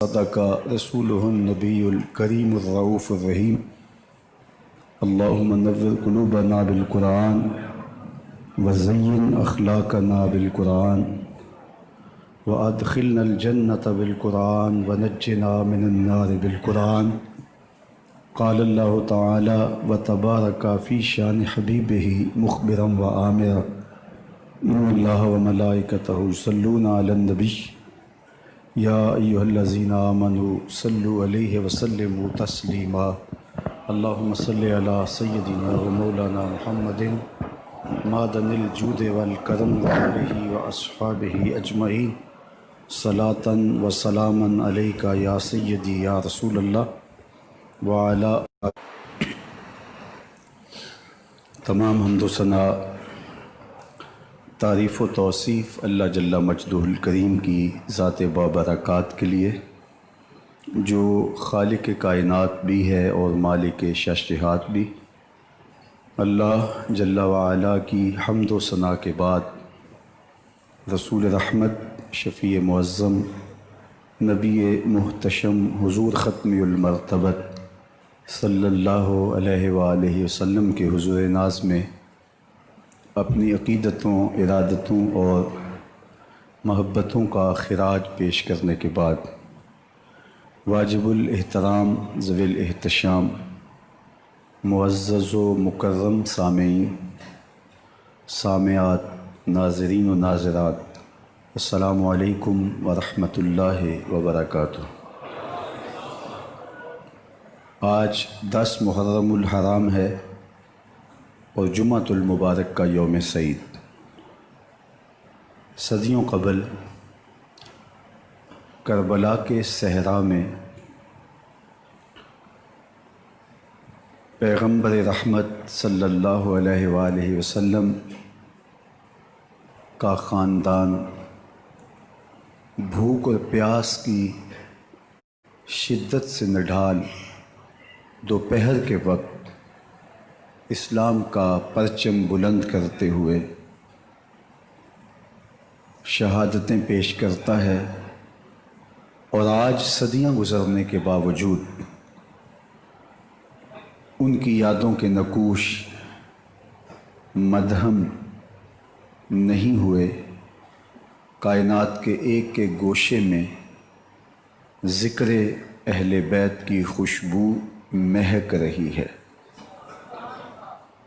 صدق رسوله النبي الكريم الرؤوف الرحيم اللهم نور قلوبنا بالقرآن وزين أخلاقنا بالقرآن وأدخلنا الجنة بالقرآن ونجنا من النار بالقرآن. قال الله تعالى وتبارك في شان حبيبه مخبرا وآمرا إن الله وملائكته يصلون على النبي یا ایھا الذین آمنوا صلوا علیہ وسلموا تسلیما. اللہم صلی علی سیدنا و مولانا محمد معدن الجود والکرم وآلہ واصحابہ اجمعین صلاۃ و سلاما علیک یا سیدی یا رسول اللہ وعلی. تمام حمد و ثنا تعریف و توصیف اللہ جل مجدہ الکریم کی ذات بابرکات کے لیے، جو خالق کائنات بھی ہے اور مالک شش جہات بھی. اللہ جل وعلا کی حمد و ثنا کے بعد رسول رحمت، شفیع معظم، نبی محتشم، حضور ختم المرتبت صلی اللہ علیہ وآلہ وسلم کے حضور ناز میں اپنی عقیدتوں، ارادتوں اور محبتوں کا خراج پیش کرنے کے بعد واجب الاحترام، ذوی الاحتشام، معزز و مکرم سامعین، سامعات، ناظرین و ناظرات، السلام علیکم ورحمۃ اللہ وبرکاتہ. آج 10 محرم الحرام ہے اور جمعۃ المبارک کا یوم سعید. صدیوں قبل کربلا کے صحرا میں پیغمبر رحمت صلی اللہ علیہ وآلہ وسلم کا خاندان بھوک اور پیاس کی شدت سے نڈھال دوپہر کے وقت اسلام کا پرچم بلند کرتے ہوئے شہادتیں پیش کرتا ہے. اور آج صدیاں گزرنے کے باوجود ان کی یادوں کے نقوش مدھم نہیں ہوئے. کائنات کے ایک ایک گوشے میں ذکر اہل بیت کی خوشبو مہک رہی ہے.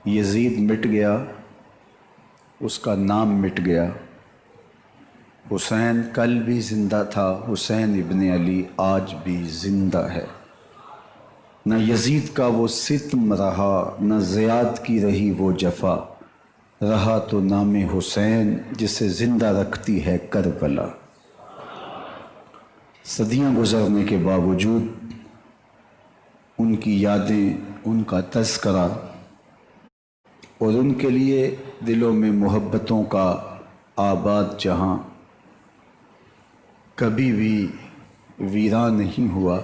یزید مٹ گیا، اس کا نام مٹ گیا. حسین کل بھی زندہ تھا، حسین ابن علی آج بھی زندہ ہے. نہ یزید کا وہ ستم رہا، نہ زیاد کی رہی وہ جفا، رہا تو نام حسین جسے زندہ رکھتی ہے کربلا. صدیاں گزرنے کے باوجود ان کی یادیں، ان کا تذکرہ اور ان کے لیے دلوں میں محبتوں کا آباد جہاں کبھی بھی ویران نہیں ہوا.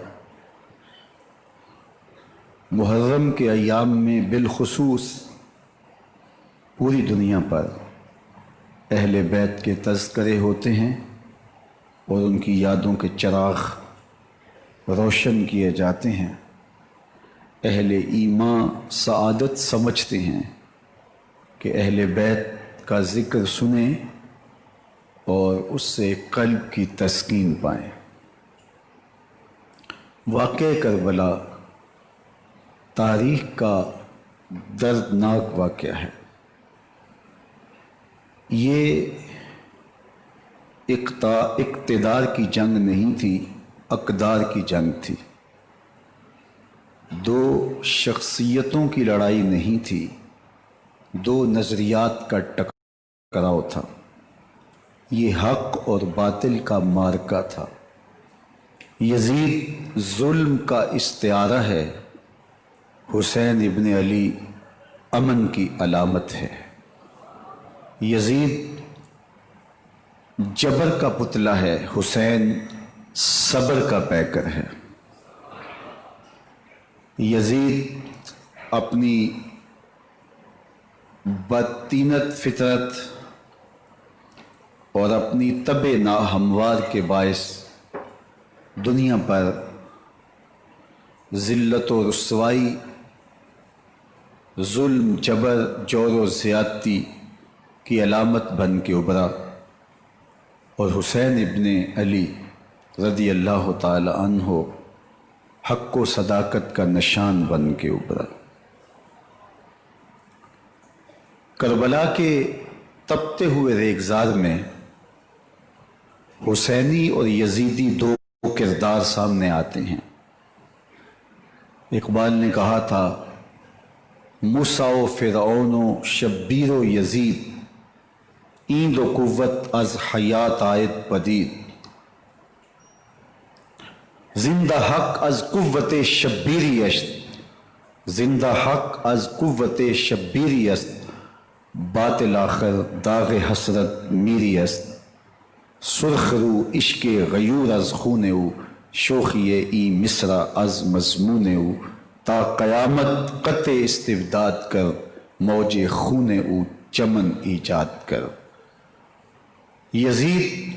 محرم کے ایام میں بالخصوص پوری دنیا پر اہل بیت کے تذکرے ہوتے ہیں اور ان کی یادوں کے چراغ روشن کیے جاتے ہیں. اہل ایمان سعادت سمجھتے ہیں کہ اہل بیت کا ذکر سنیں اور اس سے قلب کی تسکین پائیں. واقعہ کربلا تاریخ کا دردناک واقعہ ہے. یہ اقتدار کی جنگ نہیں تھی، اقدار کی جنگ تھی. دو شخصیتوں کی لڑائی نہیں تھی، دو نظریات کا ٹکراؤ تھا. یہ حق اور باطل کا معرکہ تھا. یزید ظلم کا استعارہ ہے، حسین ابن علی امن کی علامت ہے. یزید جبر کا پتلا ہے، حسین صبر کا پیکر ہے. یزید اپنی بدطینت فطرت اور اپنی طبع ناہموار کے باعث دنیا پر ذلت و رسوائی، ظلم، جبر، جور و زیادتی کی علامت بن کے ابھرا، اور حسین ابن علی رضی اللہ تعالی عنہ حق و صداقت کا نشان بن کے ابھرا۔ کربلا کے تپتے ہوئے ریگزار میں حسینی اور یزیدی دو کردار سامنے آتے ہیں۔ اقبال نے کہا تھا، موسیٰ و فرعون و شبیر و یزید، ایند و قوت از حیات آیت پدید، زندہ حق از قوت شبیری است، زندہ حق از قوت شبیری است، باطل آخر داغ حسرت میری است، سرخ رو عشق غیور از خون او، شوخی ای مصرع از مضمون او، تا قیامت قطع استبداد کر، موج خون او چمن ایجاد کر۔ یزید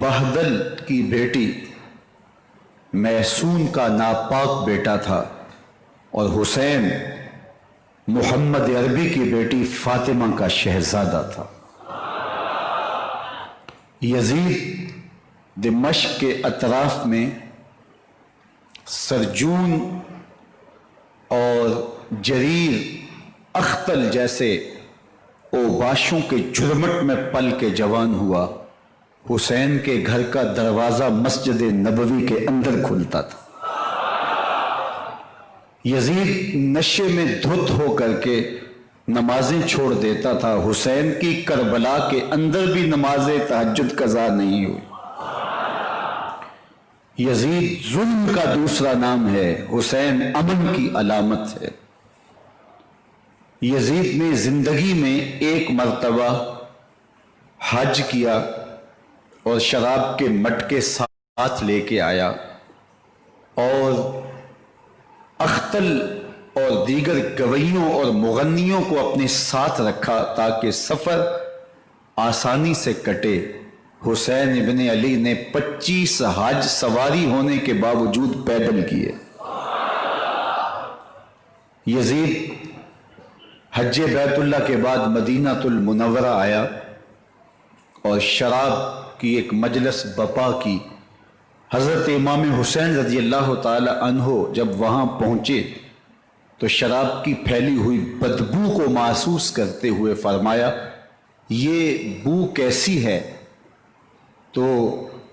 بہدل کی بیٹی محسون کا ناپاک بیٹا تھا، اور حسین محمد عربی کی بیٹی فاطمہ کا شہزادہ تھا۔ یزید دمشق کے اطراف میں سرجون اور جریر اختل جیسے اوباشوں کے جھرمٹ میں پل کے جوان ہوا۔ حسین کے گھر کا دروازہ مسجد نبوی کے اندر کھلتا تھا۔ یزید نشے میں دھت ہو کر کے نمازیں چھوڑ دیتا تھا۔ حسین کی کربلا کے اندر بھی نماز تہجد قضا نہیں ہوئی۔ یزید ظلم کا دوسرا نام ہے، حسین امن کی علامت ہے۔ یزید نے زندگی میں ایک مرتبہ حج کیا اور شراب کے مٹکے ساتھ لے کے آیا، اور اختل اور دیگر گویوں اور مغنیوں کو اپنے ساتھ رکھا تاکہ سفر آسانی سے کٹے۔ حسین ابن علی نے 25 حج سواری ہونے کے باوجود پیدل کیے۔ یزید حج بیت اللہ کے بعد مدینہ المنورہ آیا اور شراب کی ایک مجلس بپا کی۔ حضرت امام حسین رضی اللہ تعالی عنہ جب وہاں پہنچے تو شراب کی پھیلی ہوئی بدبو کو محسوس کرتے ہوئے فرمایا، یہ بو کیسی ہے؟ تو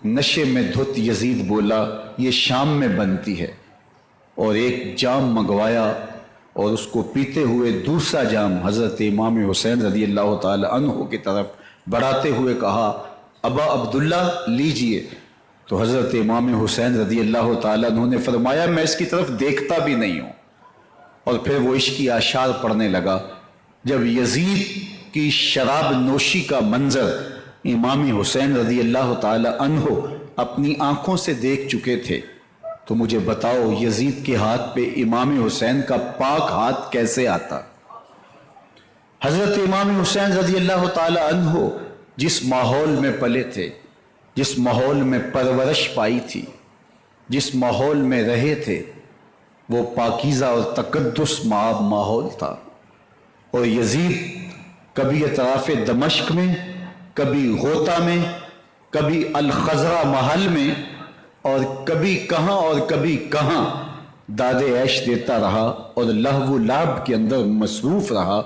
نشے میں دھت یزید بولا، یہ شام میں بنتی ہے، اور ایک جام منگوایا اور اس کو پیتے ہوئے دوسرا جام حضرت امام حسین رضی اللہ تعالی عنہ کی طرف بڑھاتے ہوئے کہا، ابا عبداللہ لیجئے۔ تو حضرت امام حسین رضی اللہ تعالی عنہ نے فرمایا، میں اس کی طرف دیکھتا بھی نہیں ہوں، اور پھر وہ عشقی اشعار پڑھنے لگا۔ جب یزید کی شراب نوشی کا منظر امام حسین رضی اللہ تعالی عنہ اپنی آنکھوں سے دیکھ چکے تھے تو مجھے بتاؤ یزید کے ہاتھ پہ امام حسین کا پاک ہاتھ کیسے آتا؟ حضرت امام حسین رضی اللہ تعالی عنہ جس ماحول میں پلے تھے، جس ماحول میں پرورش پائی تھی، جس ماحول میں رہے تھے، وہ پاکیزہ اور تقدس مآب ماحول تھا۔ اور یزید کبھی اطراف دمشق میں، کبھی غوطہ میں، کبھی الخزرہ محل میں، اور کبھی کہاں داد عیش دیتا رہا اور لہو و لعب کے اندر مصروف رہا،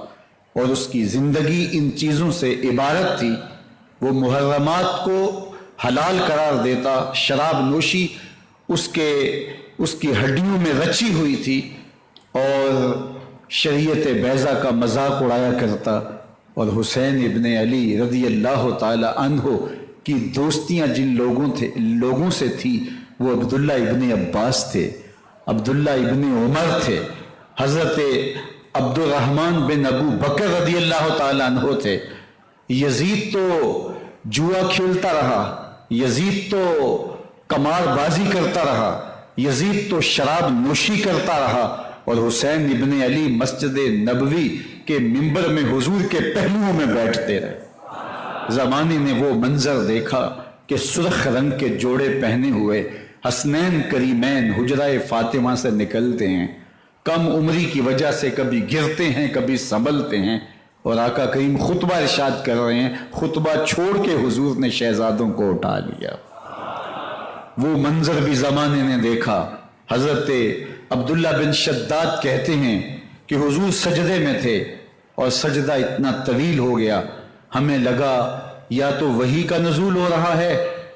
اور اس کی زندگی ان چیزوں سے عبارت تھی۔ وہ محرمات کو حلال قرار دیتا، شراب نوشی اس کی ہڈیوں میں رچی ہوئی تھی، اور شریعت بیضا کا مذاق اڑایا کرتا۔ اور حسین ابن علی رضی اللہ تعالی عنہ کی دوستیاں جن لوگوں سے تھی، وہ عبداللہ ابن عباس تھے، عبداللہ ابن عمر تھے، حضرت عبد الرحمن بن ابو بکر رضی اللہ تعالی عنہ تھے۔ یزید تو جوا کھیلتا رہا، یزید تو قمار بازی کرتا رہا، یزید تو شراب نوشی کرتا رہا، اور حسین ابن علی مسجد نبوی کے منبر میں حضور کے پہلوؤں میں بیٹھتے رہے۔ زمانے نے وہ منظر دیکھا کہ سرخ رنگ کے جوڑے پہنے ہوئے حسنین کریمین حجرہ فاطمہ سے نکلتے ہیں، کم عمری کی وجہ سے کبھی گرتے ہیں کبھی سنبھلتے ہیں، اور آقا کریم خطبہ ارشاد کر رہے ہیں، خطبہ چھوڑ کے حضور نے شہزادوں کو اٹھا لیا۔ وہ منظر بھی زمانے نے دیکھا۔ حضرت عبداللہ بن شداد کہتے ہیں کہ حضور سجدے میں تھے اور سجدہ اتنا طویل ہو گیا، ہمیں لگا یا تو وحی کا نزول ہو رہا ہے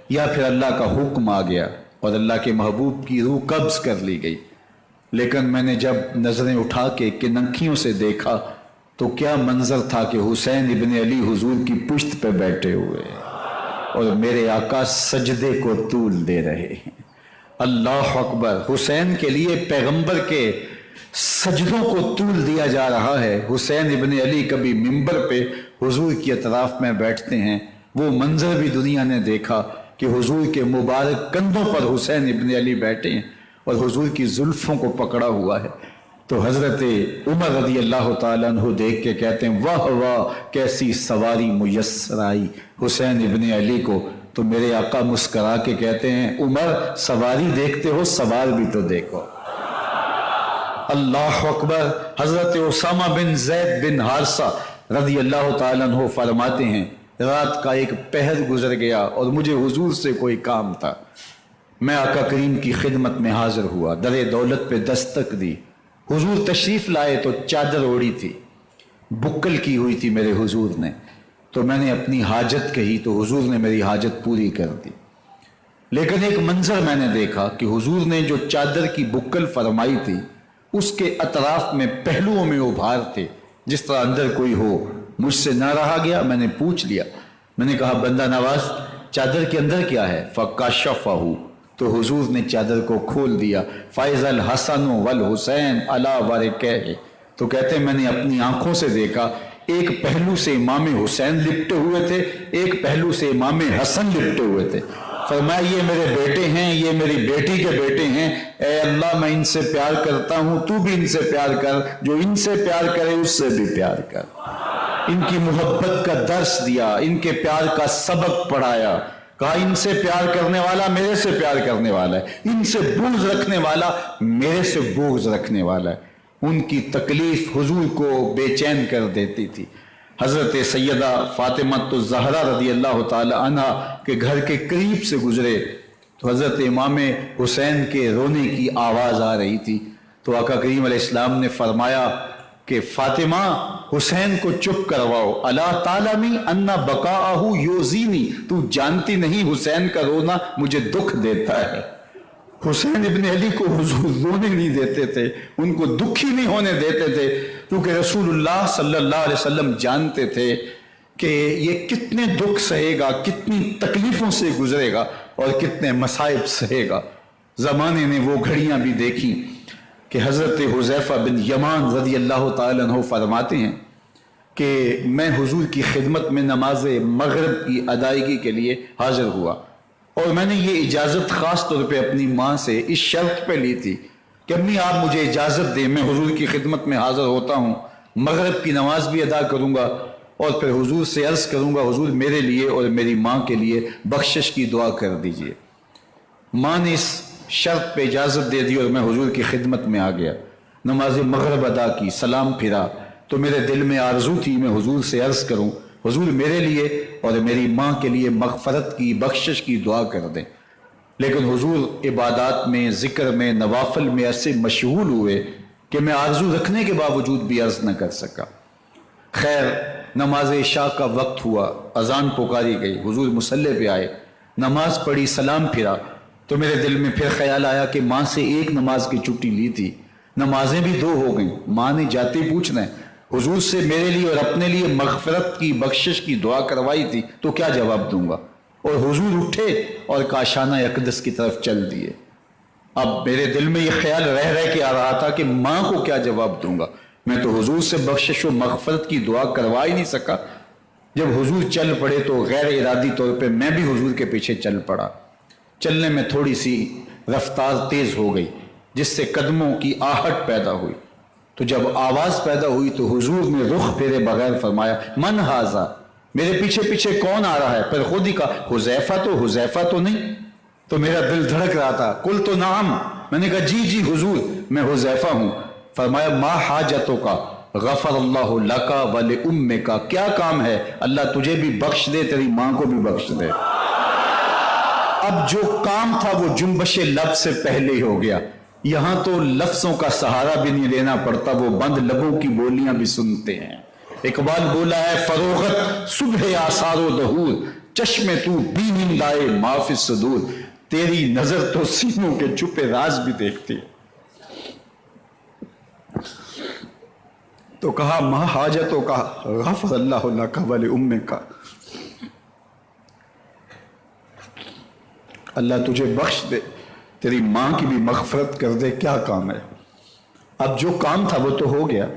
یا پھر اللہ کا حکم آ گیا اور اللہ کے محبوب کی روح قبض کر لی گئی۔ لیکن میں نے جب نظریں اٹھا کے کنکھیوں سے دیکھا تو کیا منظر تھا کہ حسین ابن علی حضور کی پشت پہ بیٹھے ہوئے اور میرے آقا سجدے کو طول دے رہے ہیں۔ اللہ اکبر! حسین کے لیے پیغمبر کے سجدوں کو طول دیا جا رہا ہے۔ حسین ابن علی کبھی منبر پہ حضور کی اطراف میں بیٹھتے ہیں، وہ منظر بھی دنیا نے دیکھا کہ حضور کے مبارک کندھوں پر حسین ابن علی بیٹھے ہیں اور حضور کی زلفوں کو پکڑا ہوا ہے۔ تو حضرت عمر رضی اللہ تعالیٰ عنہ دیکھ کے کہتے ہیں واہ واہ کیسی سواری میسر آئی حسین ابن علی کو۔ تو میرے آقا مسکرا کے کہتے ہیں عمر سواری دیکھتے ہو سوار بھی تو دیکھو۔ اللہ اکبر! حضرت اسامہ بن زید بن حارثہ رضی اللہ تعالیٰ عنہ فرماتے ہیں رات کا ایک پہر گزر گیا اور مجھے حضور سے کوئی کام تھا، میں آقا کریم کی خدمت میں حاضر ہوا، در دولت پہ دستک دی، حضور تشریف لائے تو چادر اوڑی تھی، بکل کی ہوئی تھی میرے حضور نے، تو میں نے اپنی حاجت کہی تو حضور نے میری حاجت پوری کر دی۔ لیکن ایک منظر میں نے دیکھا کہ حضور نے جو چادر کی بکل فرمائی تھی اس کے اطراف میں پہلوؤں میں ابھار تھے جس طرح اندر کوئی ہو۔ مجھ سے نہ رہا گیا، میں نے پوچھ لیا، میں نے کہا بندہ نواز چادر کے اندر کیا ہے؟ فَكَشَفَهُ، تو حضور نے چادر کو کھول دیا۔ فَإِذَا الْحَسَنُ وَالْحُسَيْنُ عَلَىٰ وَرِكَيْهِ، تو کہتے ہیں میں نے اپنی آنکھوں سے دیکھا ایک پہلو سے امام حسین لپٹے ہوئے تھے، ایک پہلو سے امام حسن لپٹے ہوئے تھے۔ فرمایا یہ میرے بیٹے ہیں، یہ میری بیٹی کے بیٹے ہیں، اے اللہ میں ان سے پیار کرتا ہوں، تو بھی ان سے پیار کر، جو ان سے پیار کرے اس سے بھی پیار کر۔ ان کی محبت کا درس دیا، ان کے پیار کا سبق پڑھایا، کہا ان سے پیار کرنے والا میرے سے پیار کرنے والا ہے، ان سے بغض رکھنے والا میرے سے بغض رکھنے والا ہے۔ ان کی تکلیف حضور کو بے چین کر دیتی تھی۔ حضرت سیدہ فاطمہ الزہرا رضی اللہ تعالی عنہ کے گھر کے قریب سے گزرے تو حضرت امام حسین کے رونے کی آواز آ رہی تھی، تو آقا کریم علیہ السلام نے فرمایا کہ فاطمہ حسین کو چپ کرواؤ، الا تعلمی ان بقاءہ یؤذینی، تو جانتی نہیں حسین کا رونا مجھے دکھ دیتا ہے۔ حسین ابن علی کو حضور رونے نہیں دیتے تھے، ان کو دکھی نہیں ہونے دیتے تھے، کیونکہ رسول اللہ صلی اللہ علیہ وسلم جانتے تھے کہ یہ کتنے دکھ سہے گا، کتنی تکلیفوں سے گزرے گا اور کتنے مصائب سہے گا۔ زمانے نے وہ گھڑیاں بھی دیکھی کہ حضرت حذیفہ بن یمان رضی اللہ تعالیٰ عنہ فرماتے ہیں کہ میں حضور کی خدمت میں نماز مغرب کی ادائیگی کے لیے حاضر ہوا، اور میں نے یہ اجازت خاص طور پہ اپنی ماں سے اس شرط پہ لی تھی کہ امی آپ مجھے اجازت دیں، میں حضور کی خدمت میں حاضر ہوتا ہوں، مغرب کی نماز بھی ادا کروں گا اور پھر حضور سے عرض کروں گا حضور میرے لیے اور میری ماں کے لیے بخشش کی دعا کر دیجئے۔ ماں نے اس شرط پہ اجازت دے دی اور میں حضور کی خدمت میں آ گیا، نماز مغرب ادا کی، سلام پھرا تو میرے دل میں آرزو تھی میں حضور سے عرض کروں حضور میرے لیے اور میری ماں کے لیے مغفرت کی بخشش کی دعا کر دیں، لیکن حضور عبادات میں ذکر میں نوافل میں ایسے مشغول ہوئے کہ میں آرزو رکھنے کے باوجود بھی عرض نہ کر سکا۔ خیر نماز عشاء کا وقت ہوا، اذان پکاری گئی، حضور مصلی پہ آئے، نماز پڑھی، سلام پھرا تو میرے دل میں پھر خیال آیا کہ ماں سے ایک نماز کی چھٹی لی تھی، نمازیں بھی دو ہو گئیں، ماں نے جاتے پوچھنا ہے حضور سے میرے لیے اور اپنے لیے مغفرت کی بخشش کی دعا کروائی تھی تو کیا جواب دوں گا، اور حضور اٹھے اور کاشانہ اقدس کی طرف چل دیے۔ اب میرے دل میں یہ خیال رہ رہ کے آ رہا تھا کہ ماں کو کیا جواب دوں گا، میں تو حضور سے بخشش و مغفرت کی دعا کروا ہی نہیں سکا۔ جب حضور چل پڑے تو غیر ارادی طور پہ میں بھی حضور کے پیچھے چل پڑا، چلنے میں تھوڑی سی رفتار تیز ہو گئی جس سے قدموں کی آہٹ پیدا ہوئی، تو جب آواز پیدا ہوئی تو حضور نے رخ پھیرے بغیر فرمایا من ھذا، میرے پیچھے پیچھے کون آ رہا ہے؟ پھر خود ہی کہا حذیفہ تو نہیں؟ تو میرا دل دھڑک رہا تھا. قلت نعم، میں نے کہا جی حضور میں حذیفہ ہوں. فرمایا ما حاجتک غفر اللہ لک ولامک، کیا کام ہے؟ اللہ تجھے بھی بخش دے، تیری ماں کو بھی بخش دے. اب جو کام تھا وہ جنبش لب سے پہلے ہی ہو گیا. یہاں تو لفظوں کا سہارا بھی نہیں لینا پڑتا، وہ بند لبوں کی بولیاں بھی سنتے ہیں. اقبال بولا ہے فروغت صبح آثار و دہور، چشم تو بینی لائے ما فی الصدور، تیری نظر تو سینوں کے چھپے راز بھی دیکھتی ہے. تو کہا ما حاجتوں کا غفر اللہ لک ولامک، اللہ تجھے بخش دے، تیری ماں کی بھی مغفرت کر دے، کیا کام ہے؟ اب جو کام تھا وہ تو ہو گیا.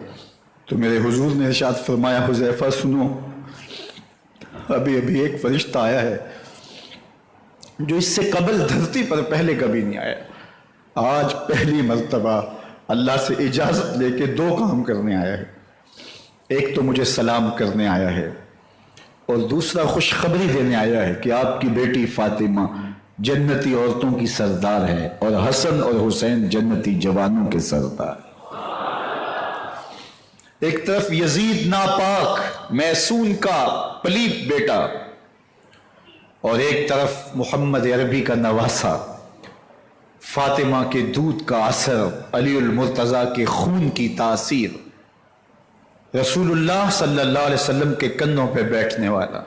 تو میرے حضور نے ارشاد فرمایا حذیفہ سنو، ابھی ایک فرشتہ آیا ہے جو اس سے قبل دھرتی پر پہلے کبھی نہیں آیا. آج پہلی مرتبہ اللہ سے اجازت لے کے 2 کام کرنے آیا ہے. ایک تو مجھے سلام کرنے آیا ہے، اور دوسرا خوشخبری دینے آیا ہے کہ آپ کی بیٹی فاطمہ جنتی عورتوں کی سردار ہے، اور حسن اور حسین جنتی جوانوں کے سردار. ایک طرف یزید ناپاک میسون کا پلیت بیٹا، اور ایک طرف محمد عربی کا نواسا، فاطمہ کے دودھ کا اثر، علی المرتضیٰ کے خون کی تاثیر، رسول اللہ صلی اللہ علیہ وسلم کے کندھوں پہ بیٹھنے والا.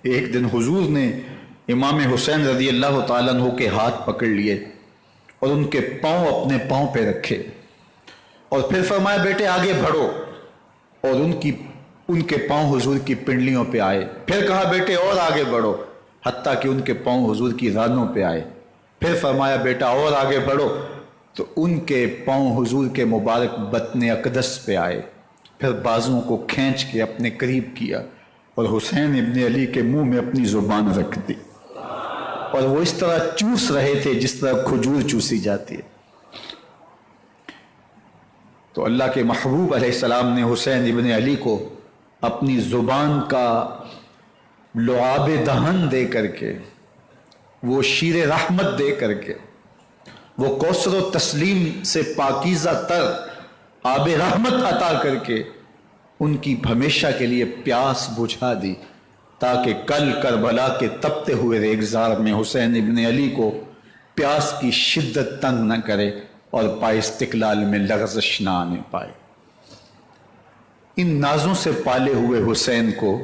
ایک دن حضور نے امام حسین رضی اللہ تعالیٰ عنہ کے ہاتھ پکڑ لیے اور ان کے پاؤں اپنے پاؤں پہ رکھے، اور پھر فرمایا بیٹے آگے بڑھو، اور ان کے پاؤں حضور کی پنڈلیوں پہ آئے. پھر کہا بیٹے اور آگے بڑھو، حتیٰ کہ ان کے پاؤں حضور کی رانوں پہ آئے. پھر فرمایا بیٹا اور آگے بڑھو، تو ان کے پاؤں حضور کے مبارک بطن اقدس پہ آئے. پھر بازوں کو کھینچ کے اپنے قریب کیا اور حسین ابن علی کے منہ میں اپنی زبان رکھ دی، اور وہ اس طرح چوس رہے تھے جس طرح کھجور چوسی جاتی ہے. تو اللہ کے محبوب علیہ السلام نے حسین ابن علی کو اپنی زبان کا لعاب دہن دے کر کے، وہ شیر رحمت دے کر کے، وہ کوثر و تسلیم سے پاکیزہ تر آب رحمت عطا کر کے ان کی ہمیشہ کے لیے پیاس بجھا دی، تاکہ کل کربلا کے تپتے ہوئے ریگزار میں حسین ابن علی کو پیاس کی شدت تنگ نہ کرے اور پائے استقلال میں لغزش نہ آنے پائے. ان نازوں سے پالے ہوئے حسین کو،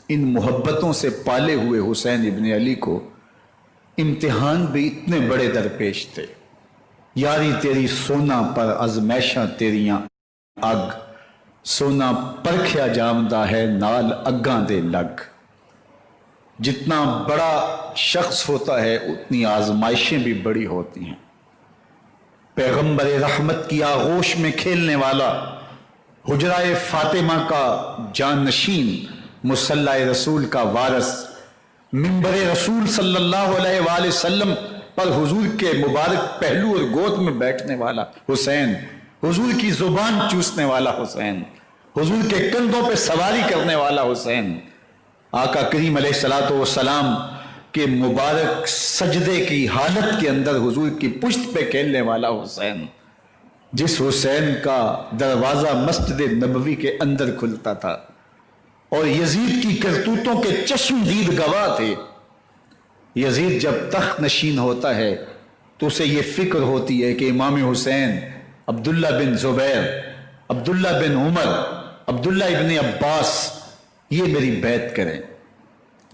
ان محبتوں سے پالے ہوئے حسین ابن علی کو امتحان بھی اتنے بڑے درپیش تھے. یاری تیری سونا پر ازمیشاں تیریاں اگ، سونا پرکھیا جامدہ ہے نال اگاں دے لگ. جتنا بڑا شخص ہوتا ہے اتنی آزمائشیں بھی بڑی ہوتی ہیں. پیغمبر رحمت کی آغوش میں کھیلنے والا، حجرہ فاطمہ کا جانشین، مصلی رسول کا وارث، منبر رسول صلی اللہ علیہ وآلہ وسلم پر حضور کے مبارک پہلو اور گود میں بیٹھنے والا حسین، حضور کی زبان چوسنے والا حسین، حضور کے کندھوں پہ سواری کرنے والا حسین، آقا کریم علیہ الصلوۃ والسلام کے مبارک سجدے کی حالت کے اندر حضور کی پشت پہ کھیلنے والا حسین، جس حسین کا دروازہ مسجد نبوی کے اندر کھلتا تھا اور یزید کی کرتوتوں کے چشم دید گواہ تھے. یزید جب تخت نشین ہوتا ہے تو اسے یہ فکر ہوتی ہے کہ امام حسین، عبداللہ بن زبیر، عبداللہ بن عمر، عبداللہ ابن عباس یہ میری بیعت کریں.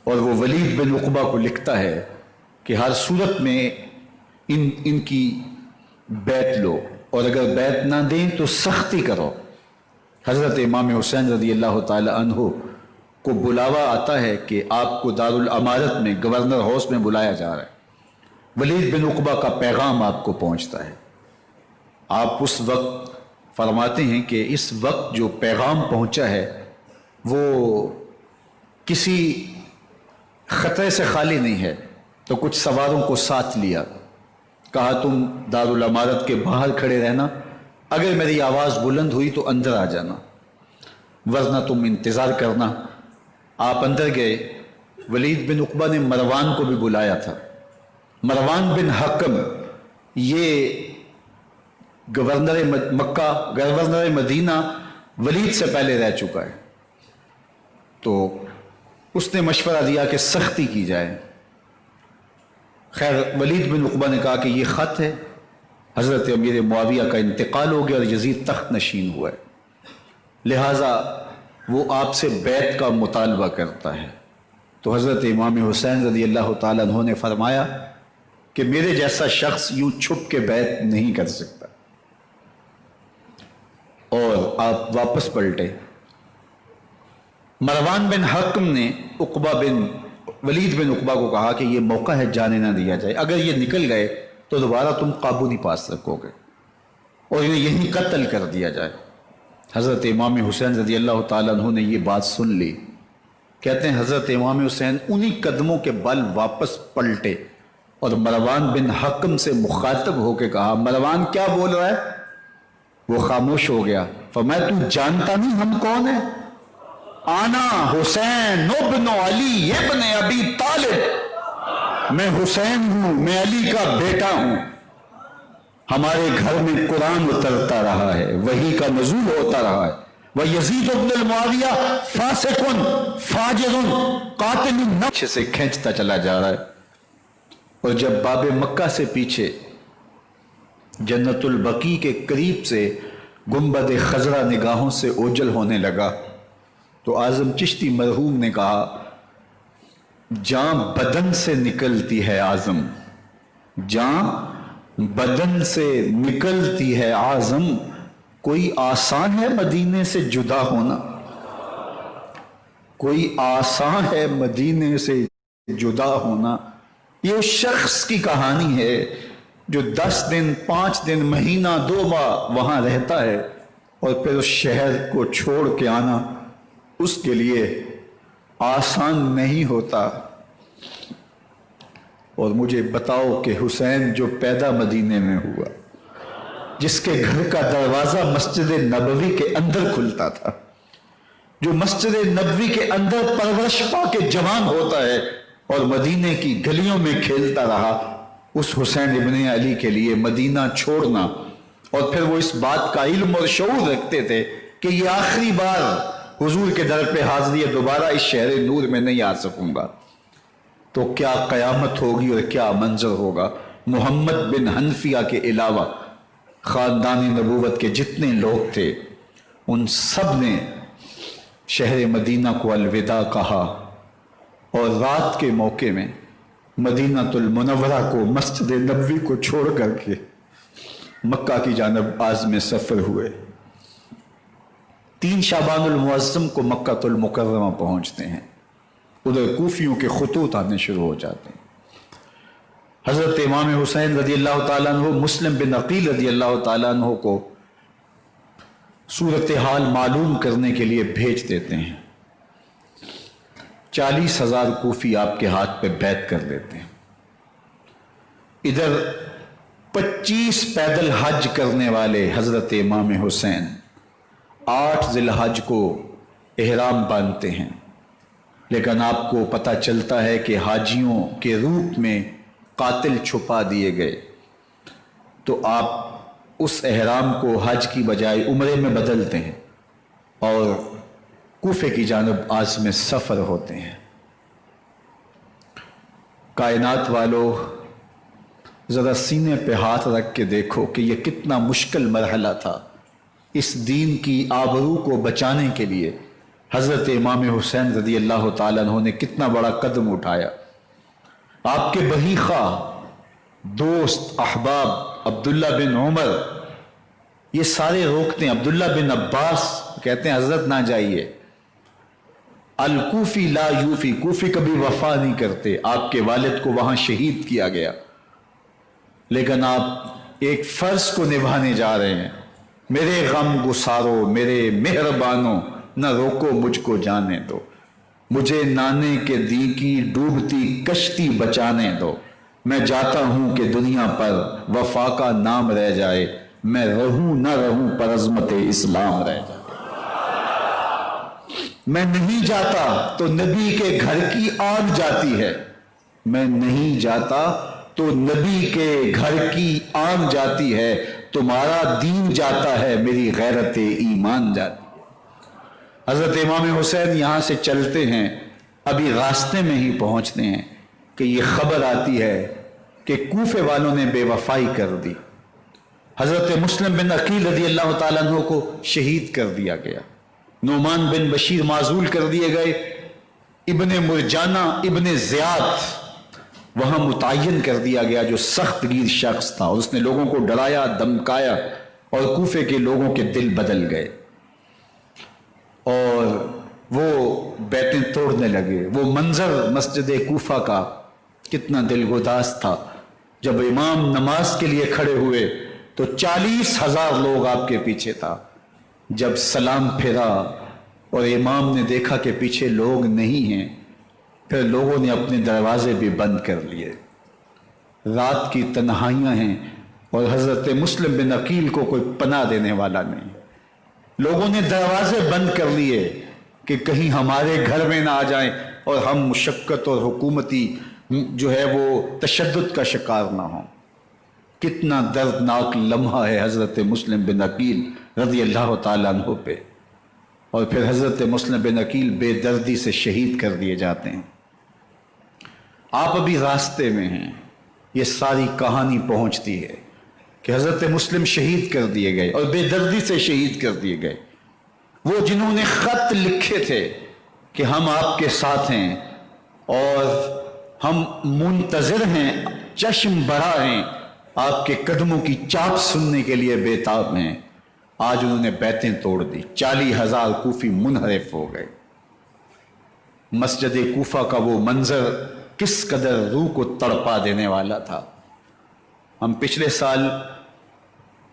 اور وہ ولید بن عقبہ کو لکھتا ہے کہ ہر صورت میں ان کی بیعت لو، اور اگر بیعت نہ دیں تو سختی کرو. حضرت امام حسین رضی اللہ تعالی عنہ کو بلاوا آتا ہے کہ آپ کو دارالامارت میں گورنر ہاؤس میں بلایا جا رہا ہے. ولید بن عقبہ کا پیغام آپ کو پہنچتا ہے. آپ اس وقت فرماتے ہیں کہ اس وقت جو پیغام پہنچا ہے وہ کسی خطرے سے خالی نہیں ہے. تو کچھ سواروں کو ساتھ لیا، کہا تم دارالامارت کے باہر کھڑے رہنا، اگر میری آواز بلند ہوئی تو اندر آ جانا، ورنہ تم انتظار کرنا. آپ اندر گئے، ولید بن عقبہ نے مروان کو بھی بلایا تھا۔ مروان بن حکم یہ گورنر مکہ، گورنر مدینہ ولید سے پہلے رہ چکا ہے، تو اس نے مشورہ دیا کہ سختی کی جائے۔ خیر ولید بن عقبہ نے کہا کہ یہ خط ہے، حضرت امیر معاویہ کا انتقال ہو گیا اور یزید تخت نشین ہوا ہے، لہٰذا وہ آپ سے بیعت کا مطالبہ کرتا ہے۔ تو حضرت امام حسین رضی اللہ تعالیٰ عنہ نے فرمایا کہ میرے جیسا شخص یوں چھپ کے بیعت نہیں کر سکتا، اور آپ واپس پلٹے۔ مروان بن حکم نے ولید بن عقبہ کو کہا کہ یہ موقع ہے، جانے نہ دیا جائے، اگر یہ نکل گئے تو دوبارہ تم قابو نہیں پا سکو گے، اور انہیں یہیں قتل کر دیا جائے۔ حضرت امام حسین رضی اللہ تعالیٰ عنہ نے یہ بات سن لی۔ کہتے ہیں حضرت امام حسین انہی قدموں کے بل واپس پلٹے اور مروان بن حکم سے مخاطب ہو کے کہا، مروان کیا بول رہا ہے؟ وہ خاموش ہو گیا۔ فرمایا تو جانتا نہیں ہم کون ہیں؟ آنا حسین ابن علی ابن ابی طالب، میں حسین ہوں، میں علی کا بیٹا ہوں، ہمارے گھر میں قرآن اترتا رہا ہے، وحی کا نزول ہوتا رہا ہے، وَيَزِيدُ بْنُ الْمُعَاوِيَةَ فَاسِقٌ فَاجِرٌ قَاتِلٌ نفس سے کھینچتا چلا جا رہا ہے۔ اور جب باب مکہ سے پیچھے جنت البقیع کے قریب سے گنبد خضرا نگاہوں سے اوجل ہونے لگا تو اعظم چشتی مرحوم نے کہا، جان بدن سے نکلتی ہے اعظم، جان بدن سے نکلتی ہے اعظم، کوئی آسان ہے مدینے سے جدا ہونا، کوئی آسان ہے مدینے سے جدا ہونا۔ یہ اس شخص کی کہانی ہے جو 10 دن 5 دن مہینہ 2 ماہ وہاں رہتا ہے اور پھر اس شہر کو چھوڑ کے آنا اس کے لیے آسان نہیں ہوتا۔ اور مجھے بتاؤ کہ حسین جو پیدا مدینے میں ہوا، جس کے گھر کا دروازہ مسجد نبوی کے اندر کھلتا تھا، جو مسجد نبوی کے اندر پرورش پا کے جوان ہوتا ہے اور مدینے کی گلیوں میں کھیلتا رہا، اس حسین ابن علی کے لیے مدینہ چھوڑنا، اور پھر وہ اس بات کا علم اور شعور رکھتے تھے کہ یہ آخری بار حضور کے در پہ حاضری ہے، دوبارہ اس شہر نور میں نہیں آ سکوں گا، تو کیا قیامت ہوگی اور کیا منظر ہوگا۔ محمد بن حنفیہ کے علاوہ خاندان نبوت کے جتنے لوگ تھے ان سب نے شہر مدینہ کو الوداع کہا، اور رات کے موقع میں مدینہ المنورہ کو، مسجد نبوی کو چھوڑ کر کے مکہ کی جانب عازم سفر ہوئے۔ 3 شعبان المعظم کو مکہ المکرمہ پہنچتے ہیں، ادھر کوفیوں کے خطوط آنے شروع ہو جاتے ہیں۔ حضرت امام حسین رضی اللہ تعالیٰ عنہ مسلم بن عقیل رضی اللہ تعالیٰ عنہ کو صورتحال معلوم کرنے کے لیے بھیج دیتے ہیں۔ 40,000 کوفی آپ کے ہاتھ پہ بیعت کر لیتے ہیں۔ ادھر 25 پیدل حج کرنے والے حضرت امام حسین 8 ذی الحج کو احرام باندھتے ہیں، لیکن آپ کو پتہ چلتا ہے کہ حاجیوں کے روپ میں قاتل چھپا دیے گئے، تو آپ اس احرام کو حج کی بجائے عمرے میں بدلتے ہیں اور کوفے کی جانب عازم سفر ہوتے ہیں۔ کائنات والو، ذرا سینے پہ ہاتھ رکھ کے دیکھو کہ یہ کتنا مشکل مرحلہ تھا۔ اس دین کی آبرو کو بچانے کے لیے حضرت امام حسین رضی اللہ تعالیٰ عنہ نے کتنا بڑا قدم اٹھایا۔ آپ کے بہی خواہ، دوست، احباب عبداللہ بن عمر یہ سارے روکتے ہیں۔ عبداللہ بن عباس کہتے ہیں حضرت نہ جائیے، الکوفی لا یوفی، کوفی کبھی وفا نہیں کرتے، آپ کے والد کو وہاں شہید کیا گیا، لیکن آپ ایک فرض کو نبھانے جا رہے ہیں۔ میرے غم گسارو، میرے مہربانوں، نہ روکو مجھ کو جانے دو، مجھے نانے کے دی کی ڈوبتی کشتی بچانے دو، میں جاتا ہوں کہ دنیا پر وفا کا نام رہ جائے، میں رہوں نہ رہوں پر عظمت اسلام رہ جائے۔ میں نہیں جاتا تو نبی کے گھر کی آگ جاتی ہے، میں نہیں جاتا تو نبی کے گھر کی آگ جاتی ہے، تمہارا دین جاتا ہے، میری غیرت ایمان جاتی ہے۔ حضرت امام حسین یہاں سے چلتے ہیں، ابھی راستے میں ہی پہنچتے ہیں کہ یہ خبر آتی ہے کہ کوفے والوں نے بے وفائی کر دی، حضرت مسلم بن عقیل رضی اللہ تعالیٰ عنہ کو شہید کر دیا گیا، نعمان بن بشیر معزول کر دیے گئے، ابن مرجانہ ابن زیاد وہاں متعین کر دیا گیا جو سخت گیر شخص تھا، اور اس نے لوگوں کو ڈرایا دھمکایا اور کوفے کے لوگوں کے دل بدل گئے اور وہ بیتیں توڑنے لگے۔ وہ منظر مسجد کوفہ کا کتنا دلگداز تھا، جب امام نماز کے لیے کھڑے ہوئے تو 40,000 لوگ آپ کے پیچھے تھا، جب سلام پھیرا اور امام نے دیکھا کہ پیچھے لوگ نہیں ہیں، پھر لوگوں نے اپنے دروازے بھی بند کر لیے۔ رات کی تنہائیاں ہیں اور حضرت مسلم بن عقیل کو کوئی پناہ دینے والا نہیں، لوگوں نے دروازے بند کر لیے کہ کہیں ہمارے گھر میں نہ آ جائیں اور ہم مشقت اور حکومتی جو ہے وہ تشدد کا شکار نہ ہوں۔ کتنا دردناک لمحہ ہے حضرت مسلم بن عقیل رضی اللہ تعالیٰ عنہ پہ، اور پھر حضرت مسلم بن عقیل بے دردی سے شہید کر دیے جاتے ہیں۔ آپ ابھی راستے میں ہیں، یہ ساری کہانی پہنچتی ہے کہ حضرت مسلم شہید کر دیے گئے اور بے دردی سے شہید کر دیے گئے۔ وہ جنہوں نے خط لکھے تھے کہ ہم آپ کے ساتھ ہیں اور ہم منتظر ہیں، چشم بڑا ہیں، آپ کے قدموں کی چاپ سننے کے لیے بے تاب ہیں، آج انہوں نے بیتیں توڑ دی، 40,000 کوفی منحرف ہو گئے۔ مسجد کوفہ کا وہ منظر کس قدر روح کو تڑپا دینے والا تھا۔ ہم پچھلے سال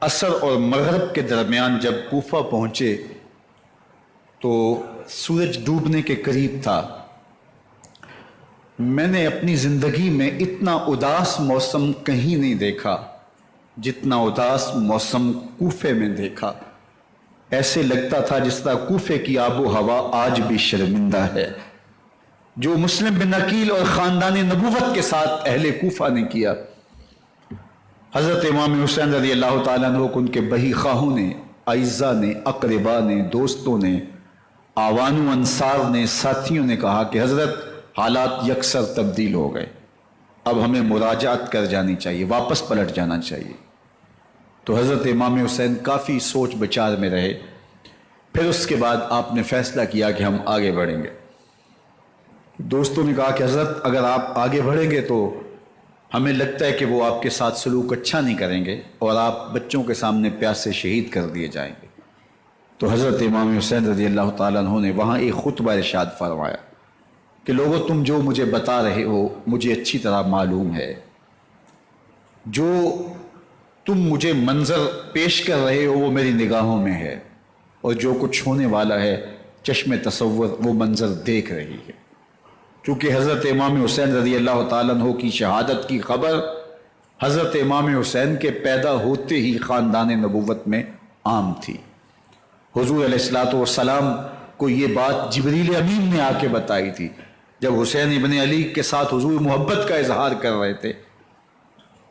عصر اور مغرب کے درمیان جب کوفہ پہنچے تو سورج ڈوبنے کے قریب تھا۔ میں نے اپنی زندگی میں اتنا اداس موسم کہیں نہیں دیکھا جتنا اداس موسم کوفے میں دیکھا۔ ایسے لگتا تھا جس طرح کوفے کی آب و ہوا آج بھی شرمندہ ہے۔ جو مسلم بن عقیل اور خاندان نبوت کے ساتھ اہل کوفہ نے کیا، حضرت امام حسین رضی اللہ تعالیٰ عنہ کو ان کے بہی خواہوں نے، اعزاء نے، اقربا نے، دوستوں نے، آوان و انصار نے، ساتھیوں نے کہا کہ حضرت حالات یکسر تبدیل ہو گئے، اب ہمیں مراجعت کر جانی چاہیے، واپس پلٹ جانا چاہیے۔ تو حضرت امام حسین کافی سوچ بچار میں رہے، پھر اس کے بعد آپ نے فیصلہ کیا کہ ہم آگے بڑھیں گے۔ دوستوں نے کہا کہ حضرت اگر آپ آگے بڑھیں گے تو ہمیں لگتا ہے کہ وہ آپ کے ساتھ سلوک اچھا نہیں کریں گے اور آپ بچوں کے سامنے پیاس سے شہید کر دیے جائیں گے۔ تو حضرت امام حسین رضی اللہ تعالیٰ عنہ نے وہاں ایک خطبہ ارشاد فرمایا کہ لوگوں تم جو مجھے بتا رہے ہو مجھے اچھی طرح معلوم ہے، جو تم مجھے منظر پیش کر رہے ہو وہ میری نگاہوں میں ہے، اور جو کچھ ہونے والا ہے چشم تصور وہ منظر دیکھ رہی ہے۔ چونکہ حضرت امام حسین رضی اللہ تعالیٰ عنہ کی شہادت کی خبر حضرت امام حسین کے پیدا ہوتے ہی خاندان نبوت میں عام تھی۔ حضور علیہ الصلوۃ والسلام کو یہ بات جبریل امین نے آ کے بتائی تھی جب حسین ابن علی کے ساتھ حضور محبت کا اظہار کر رہے تھے،